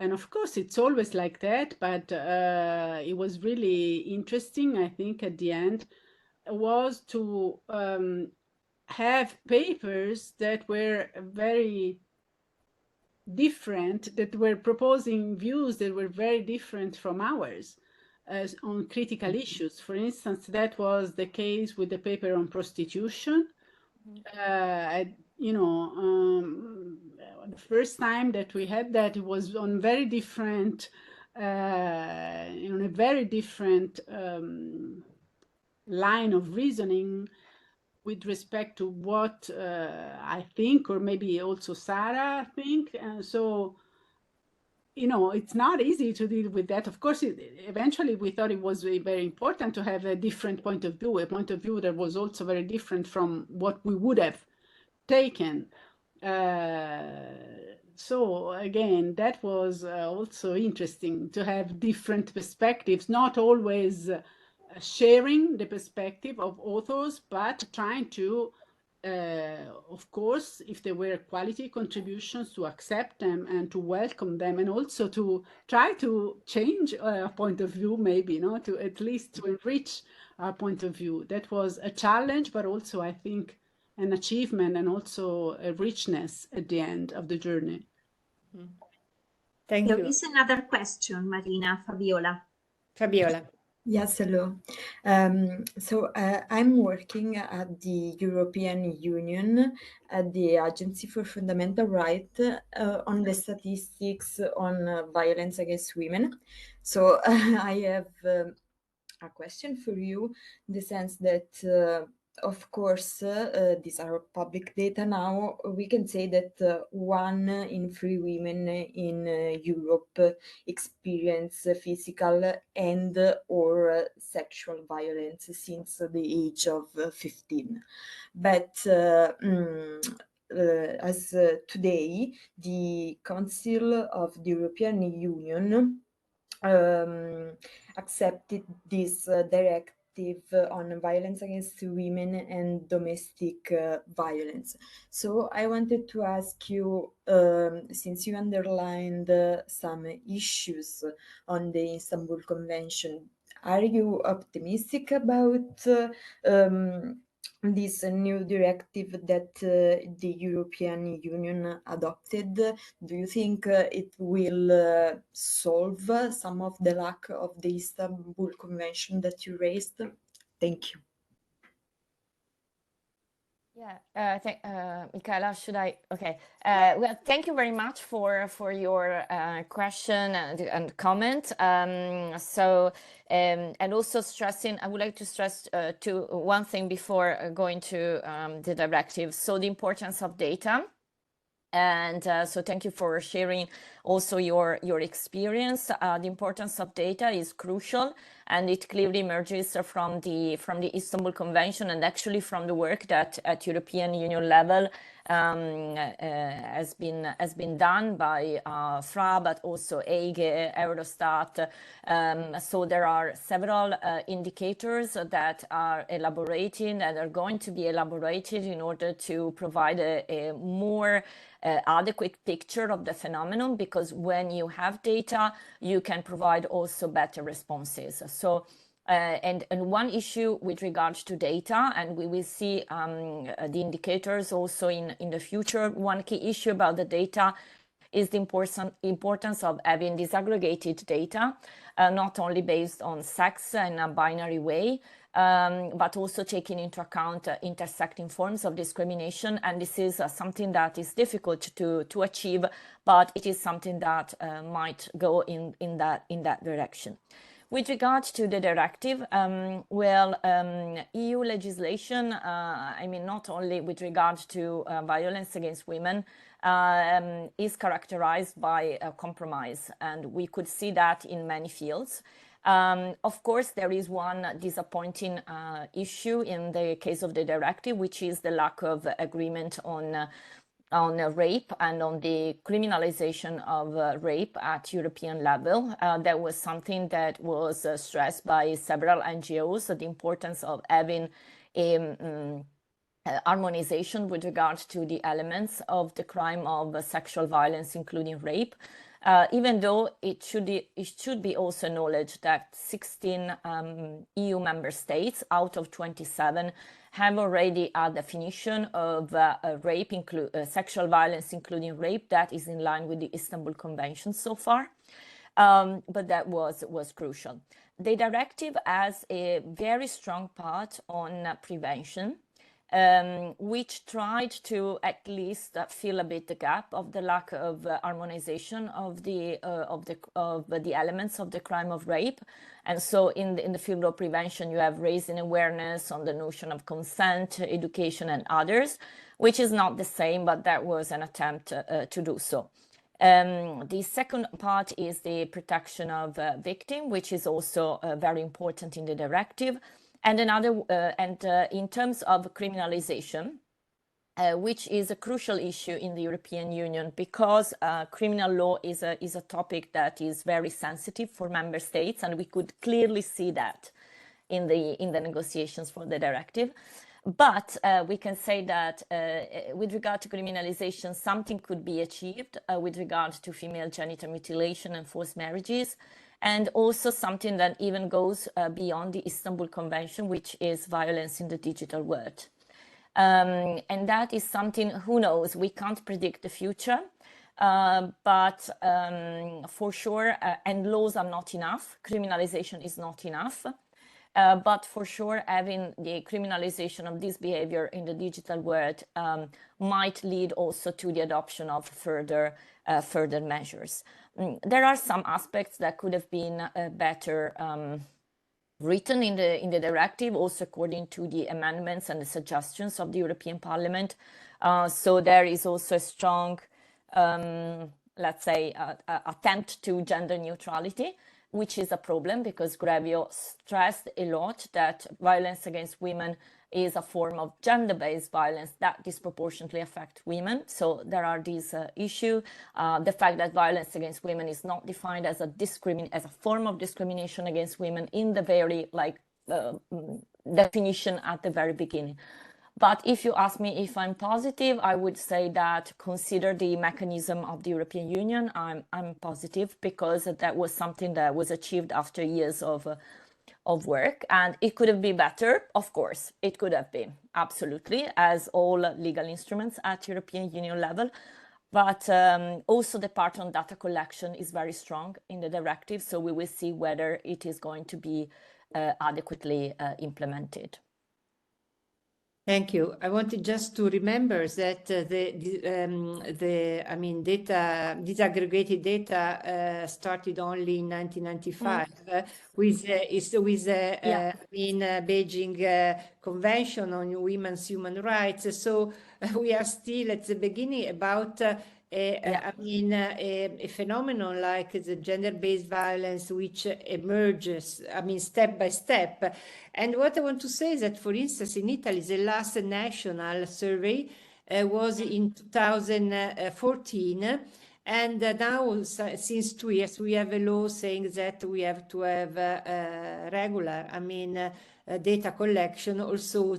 of course it's always like that, but it was really interesting, I think, at the end, was to have papers that were very different, that were proposing views that were very different from ours on critical issues. For instance, that was the case with the paper on prostitution. You know, the first time that we had that, it was on very different, on a very different line of reasoning with respect to what I think, or maybe also Sara think. So, you know, it's not easy to deal with that. Of course, eventually we thought it was very important to have a different point of view, a point of view that was also very different from what we would have taken. So again, that was also interesting to have different perspectives, not always sharing the perspective of authors, but trying to, of course, if there were quality contributions, to accept them and to welcome them, and also to try to change our point of view, maybe, to at least to enrich our point of view. That was a challenge, but also, I think, an achievement and also a richness at the end of the journey. Thank There you. is another question, Marina. Fabiola. Yes, hello. So I'm working at the European Union at the Agency for Fundamental Rights on the statistics on violence against women. So I have a question for you, in the sense that, of course, these are public data now. We can say that 1 in 3 women in Europe experience physical and or sexual violence since the age of 15. But as today, the Council of the European Union accepted this directive on violence against women and domestic violence. So I wanted to ask you, since you underlined some issues on the Istanbul Convention, are you optimistic about this new directive that the European Union adopted? Do you think it will solve some of the lack of the Istanbul Convention that you raised? Thank you. Yeah, Micaela, should I? Okay. Well, thank you very much for your question and comment. And also stressing, I would like to stress to one thing before going to the directive. So the importance of data. And so thank you for sharing also your experience. The importance of data is crucial, and it clearly emerges from the Istanbul Convention, and actually from the work that at European Union level has been done by FRA, but also EIGE, Eurostat. So there are several indicators that are elaborating and are going to be elaborated in order to provide a more adequate picture of the phenomenon, because when you have data, you can provide also better responses. So and one issue with regards to data, and we will see the indicators also in the future, one key issue about the data is the importance of having disaggregated data, not only based on sex in a binary way, but also taking into account intersecting forms of discrimination. And this is something that is difficult to achieve, but it is something that might go in that direction. With regard to the directive, EU legislation, I mean, not only with regard to violence against women, is characterized by a compromise, and we could see that in many fields. Of course, there is one disappointing issue in the case of the directive, which is the lack of agreement on rape and on the criminalization of rape at European level. That was something that was stressed by several NGOs, so the importance of having a harmonization with regards to the elements of the crime of sexual violence, including rape. even though it should be also acknowledged that 16 EU member states out of 27 have already a definition of rape, sexual violence, including rape, that is in line with the Istanbul Convention so far. But that was crucial. The directive has a very strong part on prevention, which tried to at least fill a bit the gap of the lack of harmonization of the elements of the crime of rape. And so in the field of prevention, you have raising awareness on the notion of consent, education, and others, which is not the same, but that was an attempt to do so. The second part is the protection of victim, which is also very important in the directive. And in terms of criminalization, which is a crucial issue in the European Union, because criminal law is a topic that is very sensitive for member states, and we could clearly see that in the negotiations for the directive. But we can say that with regard to criminalization, something could be achieved with regard to female genital mutilation and forced marriages, and also something that even goes beyond the Istanbul Convention, which is violence in the digital world. And that is something, who knows, we can't predict the future, but for sure, and laws are not enough, criminalization is not enough. But for sure, having the criminalization of this behavior in the digital world might lead also to the adoption of further measures. There are some aspects that could have been better written in the directive, also according to the amendments and the suggestions of the European Parliament. So there is also a strong, let's say, attempt to gender neutrality, which is a problem because Grevio stressed a lot that violence against women is a form of gender-based violence that disproportionately affects women. So there are these issues. The fact that violence against women is not defined as a form of discrimination against women in the very definition at the very beginning. But if you ask me if I'm positive, I would say that consider the mechanism of the European Union. I'm positive because that was something that was achieved after years of work, and it could have been better. Of course, it could have been, absolutely, as all legal instruments at European Union level. But also the part on data collection is very strong in the directive, so we will see whether it is going to be adequately implemented. Thank you. I wanted just to remember that disaggregated data started only in 1995 with Beijing Convention on Women's Human Rights. So we are still at the beginning about a phenomenon like the gender-based violence, which emerges, step by step. And what I want to say is that, for instance, in Italy, the last national survey was in 2014. And now, since 2 years, we have a law saying that we have to have regular, data collection. Also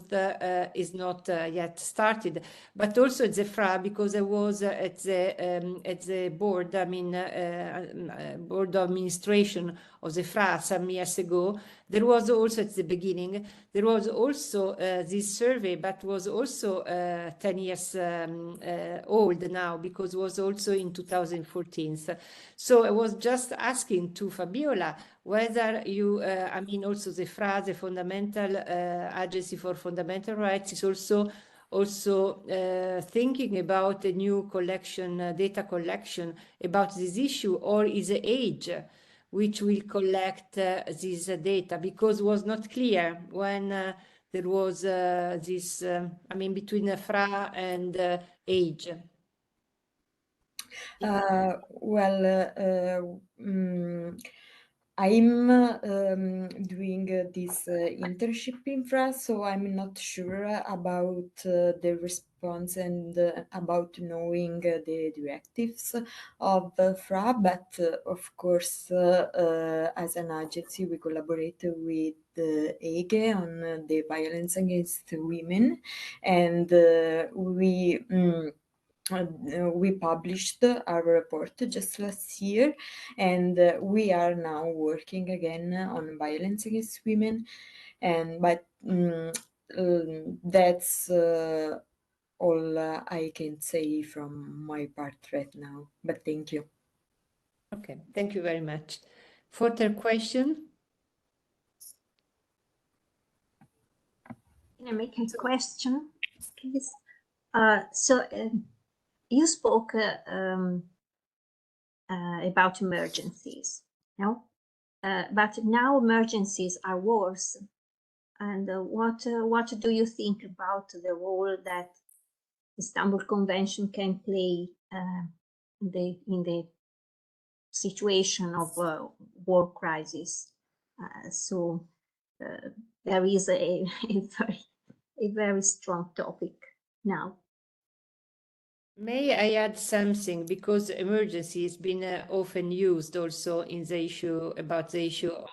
is not yet started, but also at the FRA, because I was at the board, board of administration of the FRA some years ago. There was also at the beginning, there was also this survey, but was also 10 years old now, because it was also in 2014. So I was just asking to Fabiola whether you, also the FRA, the Fundamental Agency for Fundamental Rights, is also thinking about a new collection, data collection about this issue, or is the age which will collect this data, because it was not clear when there was this, between the FRA and age. I'm doing this internship in France, so I'm not sure about the response and about knowing the directives of FRA, but of course, as an agency, we collaborate with EGE on the violence against women, and we we published our report just last year, and we are now working again on violence against women. But that's all I can say from my part right now. But thank you. Okay, thank you very much. Further question? Can I make a question, please? You spoke about emergencies, no? But now emergencies are worse. And what do you think about the role that Istanbul Convention can play in the situation of war crisis? There is a very strong topic now. May I add something, because emergency has been often used also in the issue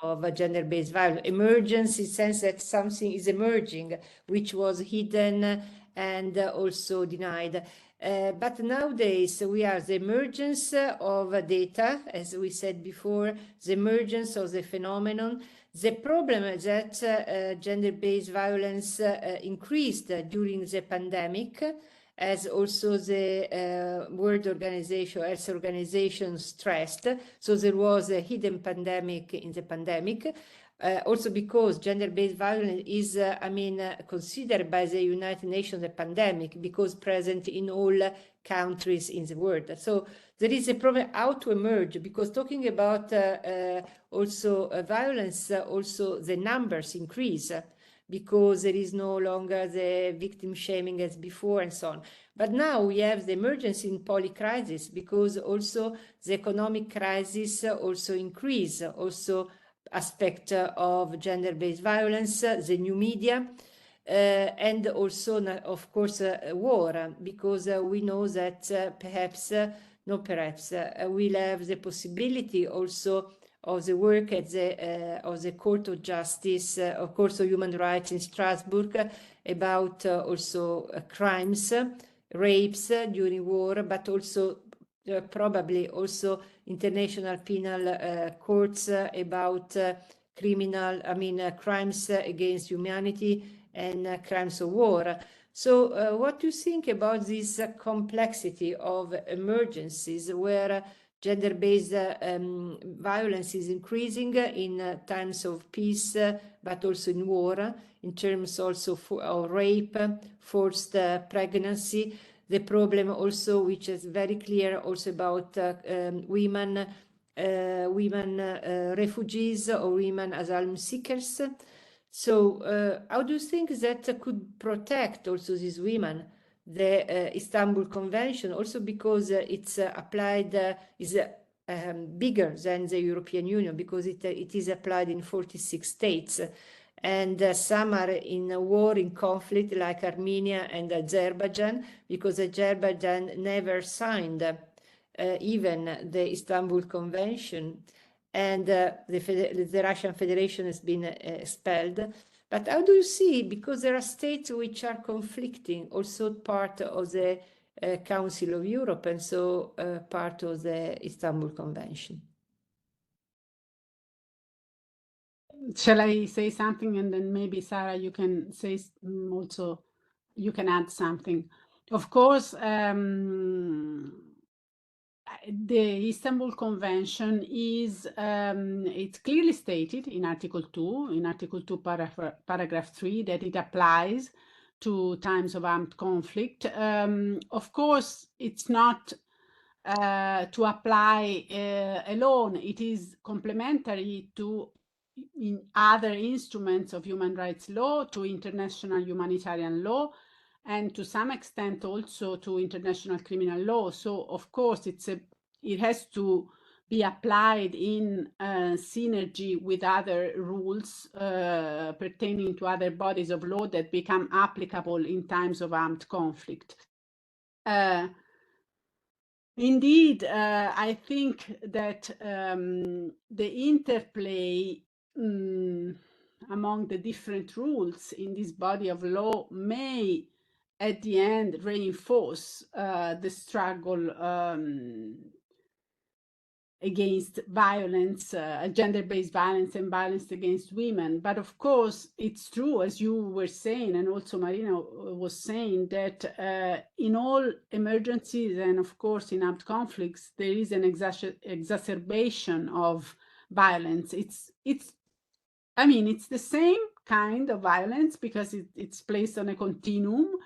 of gender-based violence. Emergency sense that something is emerging, which was hidden and also denied. But nowadays we are the emergence of data, as we said before, the emergence of the phenomenon. The problem is that gender-based violence increased during the pandemic, as also the World Health Organization stressed. So there was a hidden pandemic in the pandemic. Also because gender-based violence is, considered by the United Nations a pandemic, because present in all countries in the world. So there is a problem how to emerge, because talking about also violence, also the numbers increase, because there is no longer the victim shaming as before and so on. But now we have the emergency in poly-crisis, because also the economic crisis also increase, also aspect of gender-based violence, the new media, and also, of course, war, because we know that we'll have the possibility also of the work at the Court of Justice, of course, of Human Rights in Strasbourg, about also crimes, rapes during war, but also probably also international penal courts about crimes against humanity and crimes of war. So what do you think about this complexity of emergencies where gender-based violence is increasing in times of peace, but also in war, in terms also of rape, forced pregnancy, the problem also, which is very clear also about women refugees or women asylum seekers. So how do you think that could protect also these women, the Istanbul Convention, also because it's applied, is bigger than the European Union, because it is applied in 46 states, and some are in a war, in conflict, like Armenia and Azerbaijan, because Azerbaijan never signed even the Istanbul Convention, and the Russian Federation has been expelled. But how do you see, because there are states which are conflicting, also part of the Council of Europe, and so part of the Istanbul Convention? Shall I say something, and then maybe Sara, you can say also, you can add something. Of course, the Istanbul Convention is, it's clearly stated in Article 2, paragraph 3, that it applies to times of armed conflict. Of course, it's not to apply alone. It is complementary to in other instruments of human rights law, to international humanitarian law, and to some extent also to international criminal law. So of course it has to be applied in synergy with other rules pertaining to other bodies of law that become applicable in times of armed conflict. Indeed, I think that the interplay among the different rules in this body of law may at the end reinforce the struggle against violence, gender-based violence and violence against women. But of course, it's true, as you were saying, and also Marina was saying, that in all emergencies and of course in armed conflicts, there is an exacerbation of violence. I mean, it's the same kind of violence because it's placed on a continuum.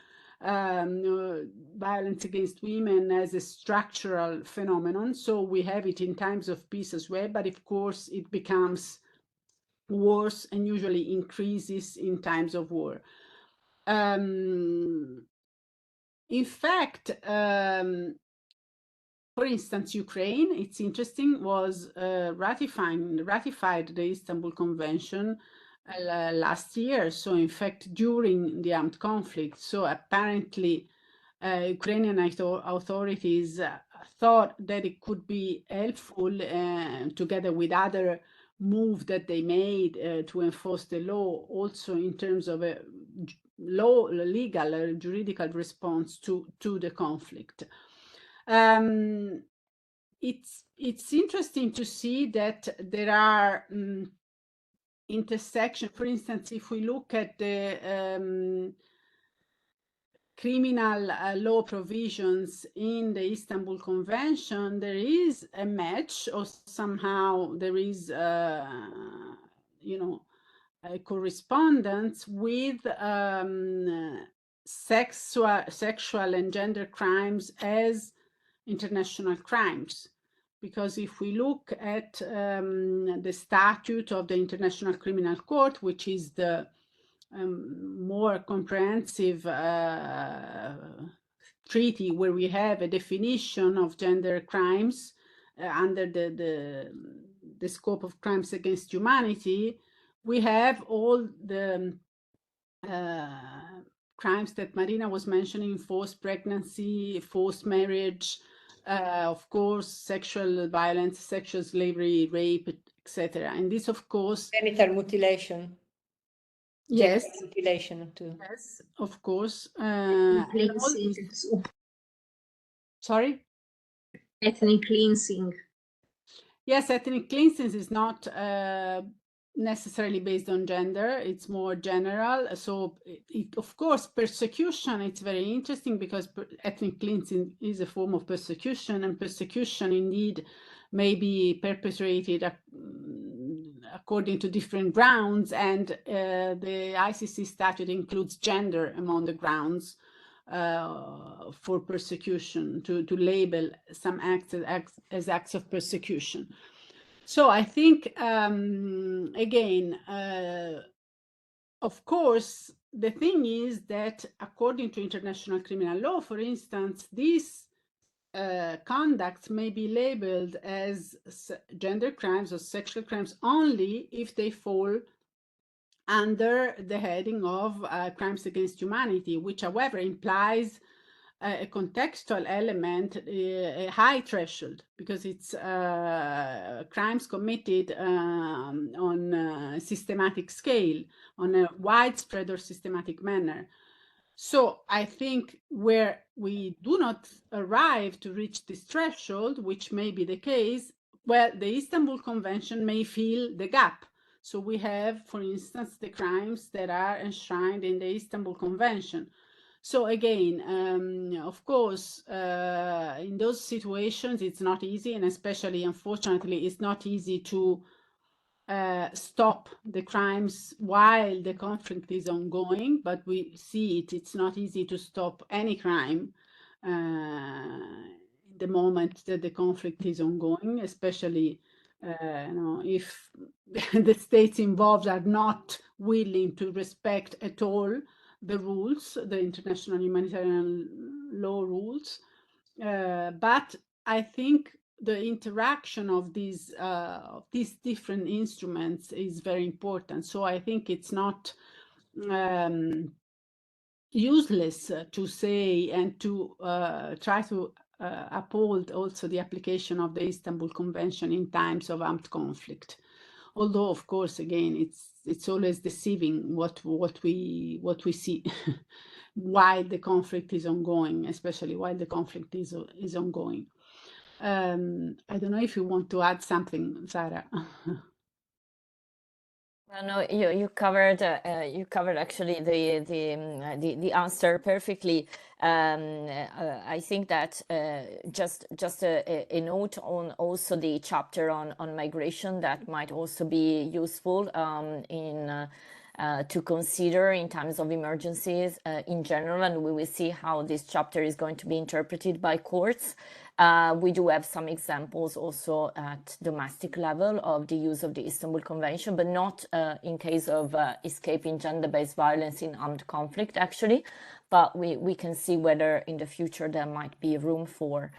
Violence against women as a structural phenomenon. So we have it in times of peace as well, but of course it becomes worse and usually increases in times of war. In fact, for instance, Ukraine, it's interesting, was ratified the Istanbul Convention last year. So in fact, during the armed conflict. So apparently Ukrainian authorities thought that it could be helpful together with other moves that they made to enforce the law, also in terms of a legal, juridical response to the conflict. It's interesting to see that there are intersections. For instance, if we look at the criminal law provisions in the Istanbul Convention, there is a match, or somehow there is, you know, a correspondence with sexual and gender crimes as international crimes. Because if we look at the statute of the International Criminal Court, which is the more comprehensive treaty where we have a definition of gender crimes under the scope of crimes against humanity, we have all the crimes that Marina was mentioning: forced pregnancy, forced marriage, of course, sexual violence, sexual slavery, rape, etc. And this, of course, Genital mutilation. yes, Genital mutilation too. yes, of course. Cleansing. Sorry? Ethnic cleansing. Yes, ethnic cleansing is not necessarily based on gender. It's more general. So, of course, persecution, it's very interesting because ethnic cleansing is a form of persecution, and persecution indeed may be perpetrated according to different grounds. And the ICC statute includes gender among the grounds for persecution, to label some acts as acts of persecution. So I think, again, of course, the thing is that according to international criminal law, for instance, these conducts may be labeled as gender crimes or sexual crimes only if they fall under the heading of crimes against humanity, which, however, implies a contextual element, a high threshold, because it's crimes committed on a systematic scale, on a widespread or systematic manner. So I think where we do not arrive to reach this threshold, which may be the case, well, the Istanbul Convention may fill the gap. So we have, for instance, the crimes that are enshrined in the Istanbul Convention. So again, of course, in those situations, it's not easy, and especially, unfortunately, it's not easy to stop the crimes while the conflict is ongoing, but we see it, it's not easy to stop any crime the moment that the conflict is ongoing, especially if the states involved are not willing to respect at all the rules, the international humanitarian law rules. But I think the interaction of these different instruments is very important. So I think it's not useless to say and to try to uphold also the application of the Istanbul Convention in times of armed conflict. although of course again it's always deceiving what we see while the conflict is ongoing, especially while the conflict is ongoing. I don't know if you want to add something, Sara. No, you covered actually the answer perfectly. I think that just a note on also the chapter on migration that might also be useful in to consider in times of emergencies in general, and we will see how this chapter is going to be interpreted by courts. We do have some examples also at domestic level of the use of the Istanbul Convention, but not in case of escaping gender-based violence in armed conflict, actually. But we can see whether in the future there might be room for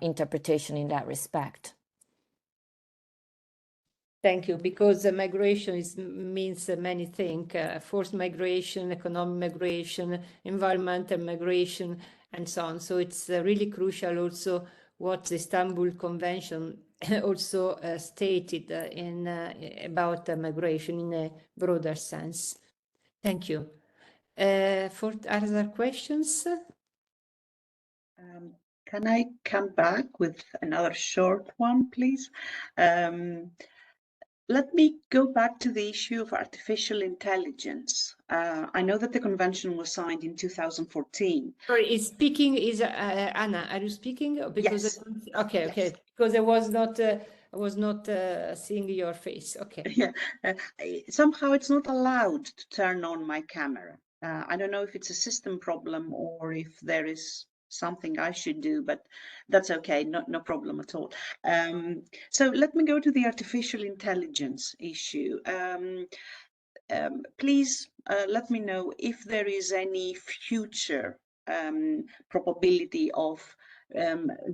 interpretation in that respect. Thank you, because migration means many things, forced migration, economic migration, environmental migration, and so on. So it's really crucial also what the Istanbul Convention also stated about migration in a broader sense. Thank you. For other questions? Can I come back with another short one, please? Let me go back to the issue of artificial intelligence. I know that the convention was signed in 2014. Sorry, speaking is Anna. Are you speaking? Because Yes. Okay, Yes. okay. Because I was not seeing your face. Okay. Yeah. Somehow it's not allowed to turn on my camera. I don't know if it's a system problem or if there is something I should do, but that's okay, no problem at all. So let me go to the artificial intelligence issue. Please let me know if there is any future probability of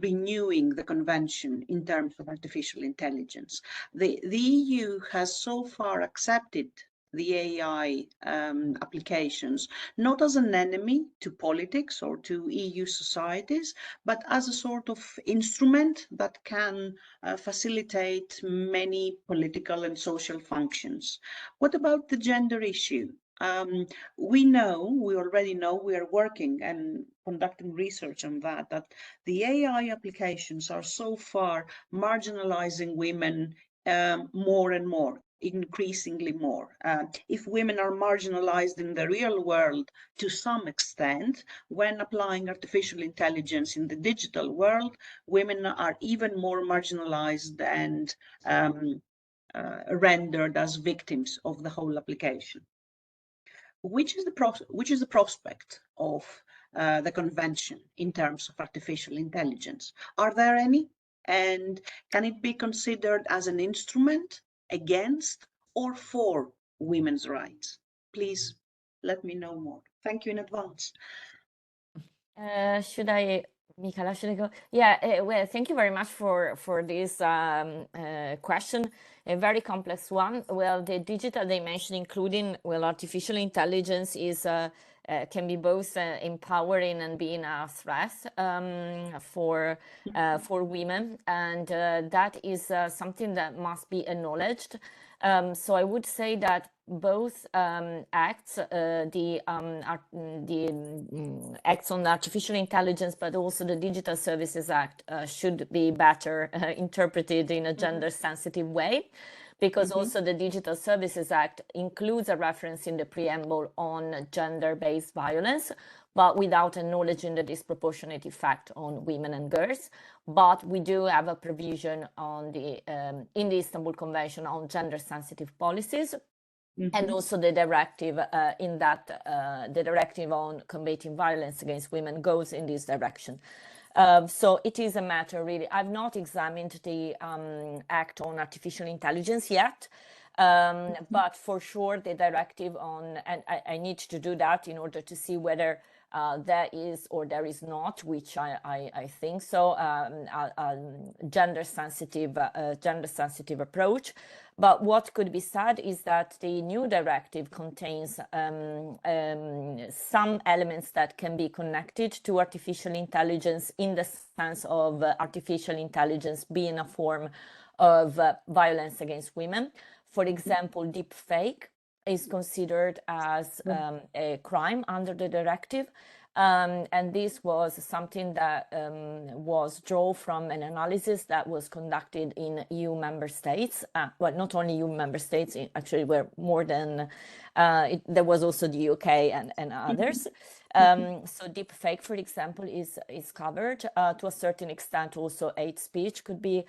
renewing the convention in terms of artificial intelligence. The EU has so far accepted the AI applications, not as an enemy to politics or to EU societies, but as a sort of instrument that can facilitate many political and social functions. What about the gender issue? We already know, we are working and conducting research on that the AI applications are so far marginalizing women more and more, increasingly more. If women are marginalized in the real world to some extent, when applying artificial intelligence in the digital world, women are even more marginalized and rendered as victims of the whole application. Which is the prospect of the convention in terms of artificial intelligence? Are there any? And can it be considered as an instrument against or for women's rights? Please let me know more. Thank you in advance. Micaela, should I go? Yeah, well, thank you very much for this question, a very complex one. Well, the digital dimension, including artificial intelligence, is can be both empowering and being a threat for women, and that is something that must be acknowledged. So I would say that both acts, the acts on artificial intelligence, but also the Digital Services Act should be better interpreted in a gender-sensitive way, because also the Digital Services Act includes a reference in the preamble on gender-based violence, but without acknowledging the disproportionate effect on women and girls. But we do have a provision on in the Istanbul Convention on gender-sensitive policies, and also the directive the directive on combating violence against women goes in this direction. So it is a matter really. I've not examined the Act on Artificial Intelligence yet, but for sure the directive on, and I need to do that in order to see whether there is or there is not, which I think so, gender-sensitive approach. But what could be said is that the new directive contains some elements that can be connected to artificial intelligence, in the sense of artificial intelligence being a form of violence against women. For example, deep fake is considered as a crime under the directive. And this was something that was drawn from an analysis that was conducted in EU member states. Well, not only EU member states, actually were more than, there was also the UK and others. So deep fake, for example, is covered to a certain extent. Also hate speech could be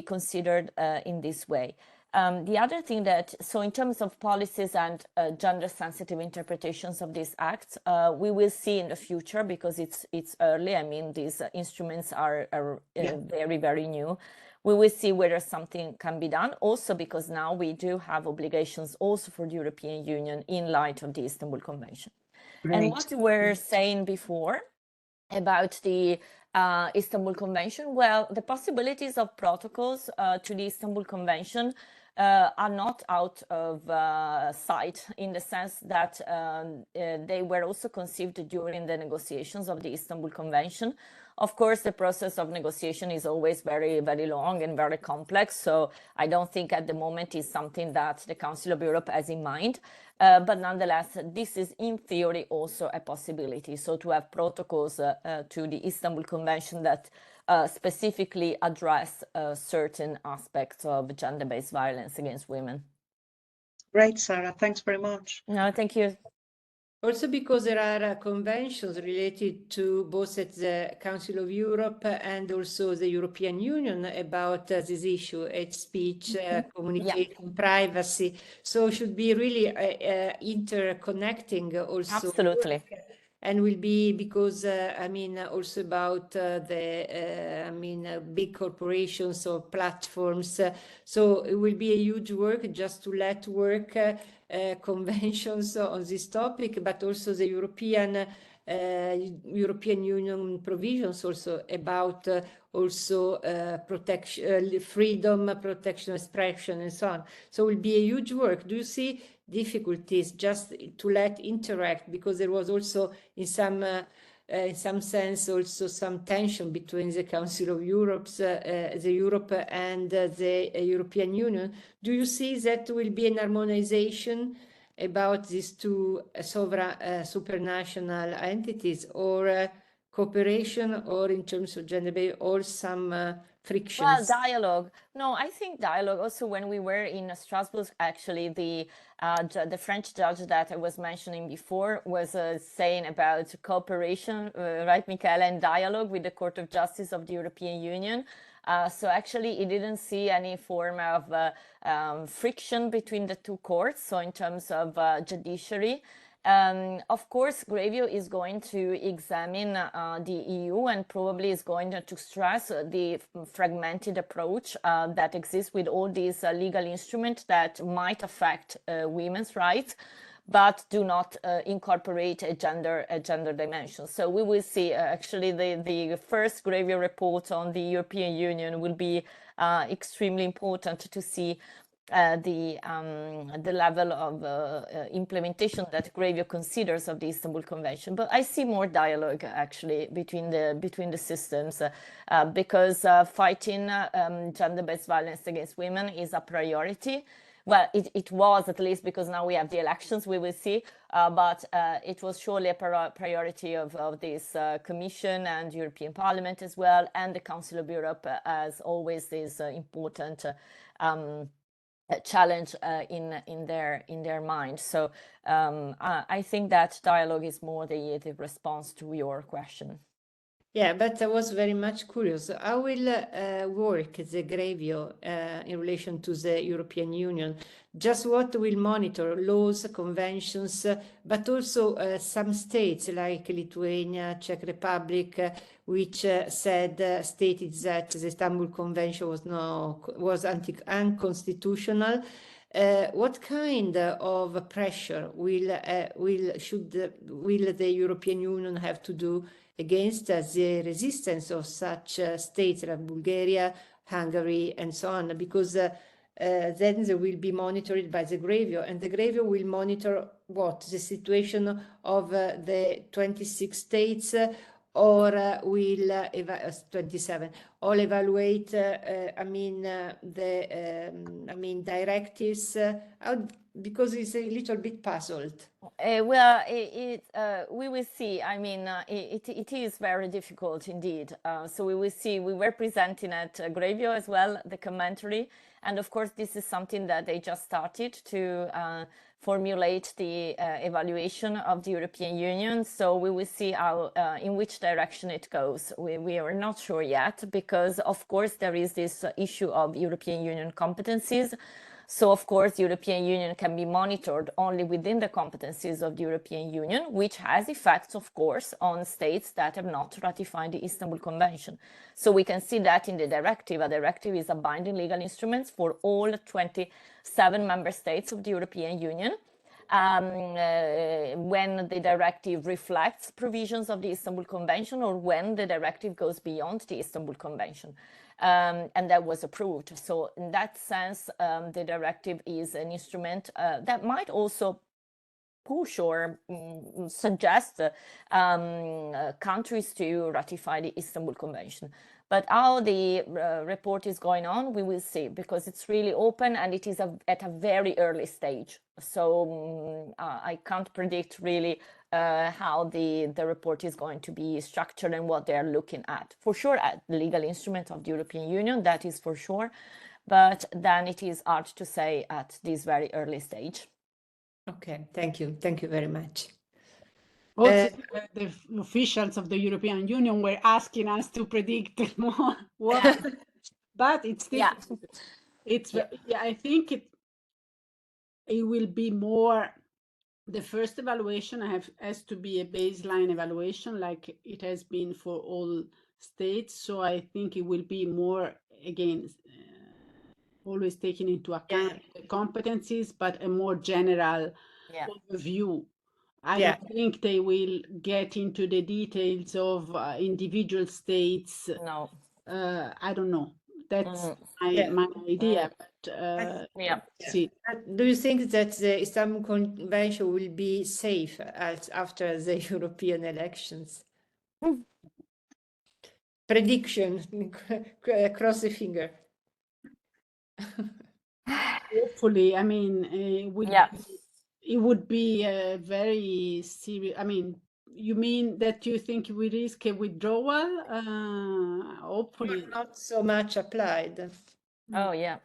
considered in this way. The other thing that, so in terms of policies and gender sensitive interpretations of these acts, we will see in the future, because it's early. I mean, these instruments are very, very new. We will see whether something can be done, also because now we do have obligations also for the European Union in light of the Istanbul Convention. Great. And what you were saying before about the Istanbul Convention, well, the possibilities of protocols to the Istanbul Convention are not out of sight, in the sense that they were also conceived during the negotiations of the Istanbul Convention. Of course, the process of negotiation is always very, very long and very complex. So I don't think at the moment is something that the Council of Europe has in mind. But nonetheless, this is in theory also a possibility. So to have protocols to the Istanbul Convention that specifically address certain aspects of gender-based violence against women. Great, Sara. Thanks very much. No, thank you. Also because there are conventions related to both at the Council of Europe and also the European Union about this issue, hate speech, communication, privacy. So should be really interconnecting also. Absolutely. And will be because, I mean, also about the, I mean, big corporations or platforms. So it will be a huge work just to let work conventions on this topic, but also the European Union provisions also about also protection, freedom, protection, expression, and so on. So it will be a huge work. Do you see difficulties just to let interact, because there was also in some sense also some tension between the Council of Europe, the Europe and the European Union. Do you see that will be an harmonization about these two sovereign supranational entities, or cooperation, or in terms of gender-based, or some frictions? Well, dialogue. No, I think dialogue. Also, when we were in Strasbourg, actually, the French judge that I was mentioning before was saying about cooperation, right, Micaela, and dialogue with the Court of Justice of the European Union. So actually, he didn't see any form of friction between the two courts. So in terms of judiciary. Of course, Grevio is going to examine the EU and probably is going to stress the fragmented approach that exists with all these legal instruments that might affect women's rights, but do not incorporate a gender dimension. So we will see. Actually, the first Grevio report on the European Union will be extremely important to see the level of implementation that Grevio considers of the Istanbul Convention. But I see more dialogue actually between the systems because fighting gender-based violence against women is a priority. Well, it was, at least, because now we have the elections, we will see, but it was surely a priority of this Commission and European Parliament as well, and the Council of Europe as always is important challenge in their mind. So I think that dialogue is more the response to your question. Yeah, but I was very much curious. How will work the Grevio in relation to the European Union? Just what will monitor laws, conventions, but also some states like Lithuania, Czech Republic, which stated that the Istanbul Convention was unconstitutional. What kind of pressure will the European Union have to do against the resistance of such states like Bulgaria, Hungary, and so on? Because then they will be monitored by the Grevio, and the Grevio will monitor what? The situation of the 26 states or will 27 or evaluate directives because it's a little bit puzzled. Well, we will see. I mean, it is very difficult indeed. So we will see. We were presenting at Gravio as well, the commentary. And of course, this is something that they just started to formulate the evaluation of the European Union. So we will see how, in which direction it goes. We are not sure yet, because of course there is this issue of European Union competencies. So of course, the European Union can be monitored only within the competencies of the European Union, which has effects, of course, on states that have not ratified the Istanbul Convention. So we can see that in the directive. A directive is a binding legal instrument for all 27 member states of the European Union. When the directive reflects provisions of the Istanbul Convention, or when the directive goes beyond the Istanbul Convention. And that was approved. So in that sense, the directive is an instrument that might also push or suggest countries to ratify the Istanbul Convention. But how the report is going on, we will see, because it's really open and it is at a very early stage. So I can't predict really how the report is going to be structured and what they're looking at. For sure, at the legal instrument of the European Union, that is for sure. But then it is hard to say at this very early stage. Okay, thank you. Thank you very much. Also, the officials of the European Union were asking us to predict more what, but it's difficult. I think it will be more. The first evaluation has to be a baseline evaluation, like it has been for all states. So I think it will be more, again, always taking into account the competencies, but a more general overview. I don't think they will get into the details of individual states. No. I don't know. That's my idea. But see. Do you think that the Istanbul Convention will be safe after the European elections? Prediction, cross the finger. Hopefully, I mean, it would be a very serious. I mean, you mean that you think we risk a withdrawal? Hopefully, not so much applied. Oh yeah.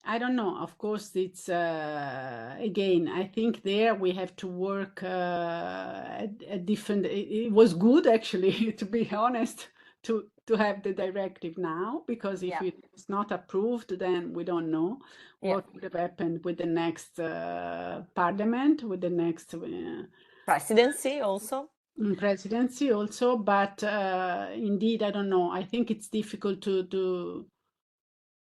I don't know. Of course, it's again, I think there we have to work a different. It was good actually, to be honest, to have the directive now, because if it was not approved, then we don't know what would have happened with the next parliament, with the next presidency also. Presidency also, but indeed, I don't know. I think it's difficult to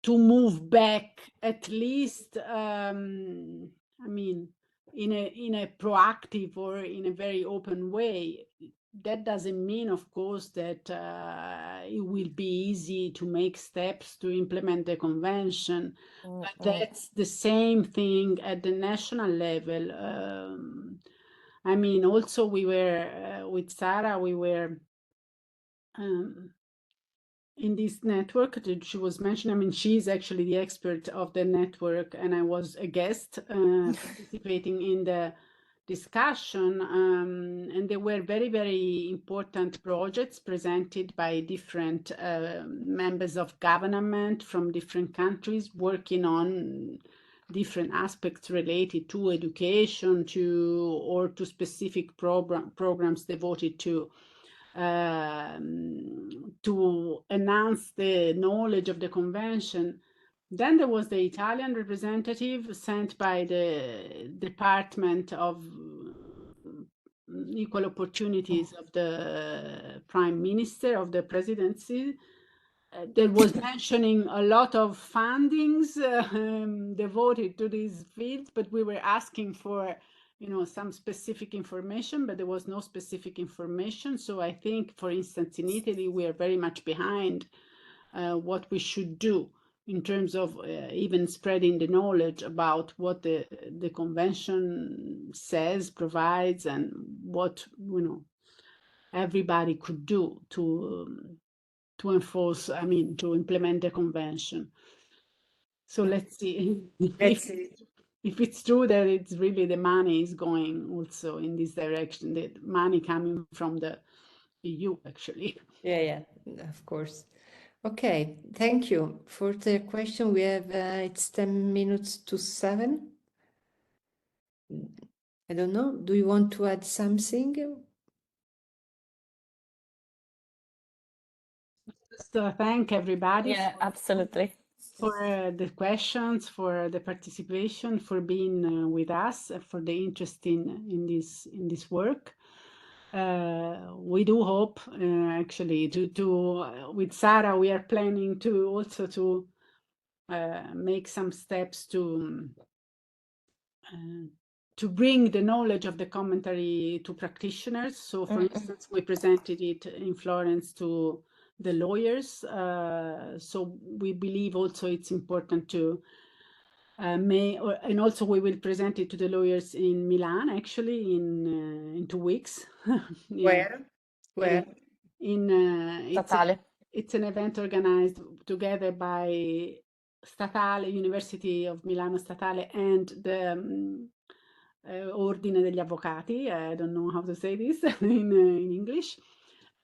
move back, at least. I mean, in a proactive or in a very open way. That doesn't mean, of course, that it will be easy to make steps to implement the convention. But that's the same thing at the national level. I mean, also we were with Sara, we were in this network that she was mentioning. I mean, she's actually the expert of the network, and I was a guest participating in the discussion, and there were very, very important projects presented by different members of government from different countries working on different aspects related to education, or to specific programs devoted to enhance the knowledge of the convention. Then there was the Italian representative sent by the Department of Equal Opportunities of the Prime Minister of the Presidency. There was mentioning a lot of fundings devoted to these fields, but we were asking for some specific information, but there was no specific information. So I think, for instance, in Italy, we are very much behind what we should do in terms of even spreading the knowledge about what the convention says, provides, and what, everybody could do to enforce, I mean, to implement the convention. So let's see Let's see. if it's true that it's really the money is going also in this direction, the money coming from the EU, actually. Yeah, of course. Okay, thank you for the question. We have it's 10 minutes to 7. I don't know. Do you want to add something? Just thank everybody Yeah, absolutely. for the questions, for the participation, for being with us, for the interest in this work. We do hope actually to with Sara we are planning to also to make some steps to bring the knowledge of the commentary to practitioners. So for instance, we presented it in Florence to the lawyers. So we believe also it's important to and also we will present it to the lawyers in Milan, actually, in 2 weeks. Yeah. Where? Statale. It's an event organized together by Statale, University of Milano Statale, and the Ordine degli Avvocati. I don't know how to say this in English.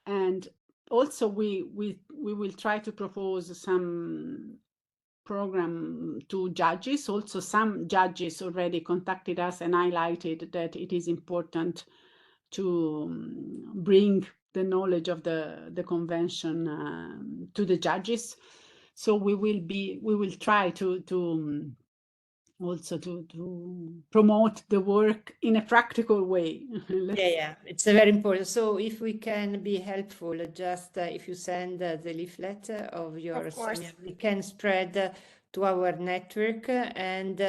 And also we will try to propose some program to judges. Also, some judges already contacted us and highlighted that it is important to bring the knowledge of the convention to the judges. So we will try to also to promote the work in a practical way. Yeah, it's very important. So if we can be helpful, just if you send the leaflet of your Of course. seminar, we can spread to our network, and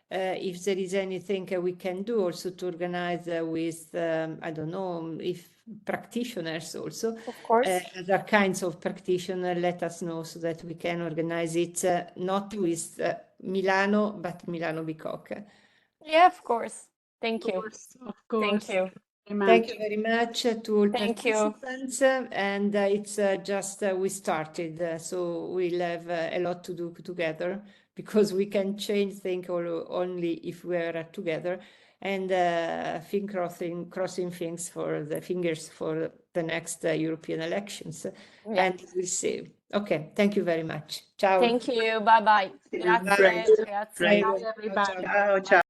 if there is anything we can do also to organize with, I don't know, if practitioners also, Of course. other kinds of practitioners, let us know so that we can organize it not with Milano, but Milano Bicocca. Yeah, of course. Thank you. Of course. Thank you. Very much. Thank you very much to all Thank you. participants, and it's just we started, so we'll have a lot to do together, because we can change things only if we are together, and crossing things for the fingers for the next European elections, Yeah. and we'll see. Okay, thank you very much. Ciao. Thank you. Bye bye. Yeah, Grazie. great. Grazie. Great. Bye, everybody. Ciao, ciao.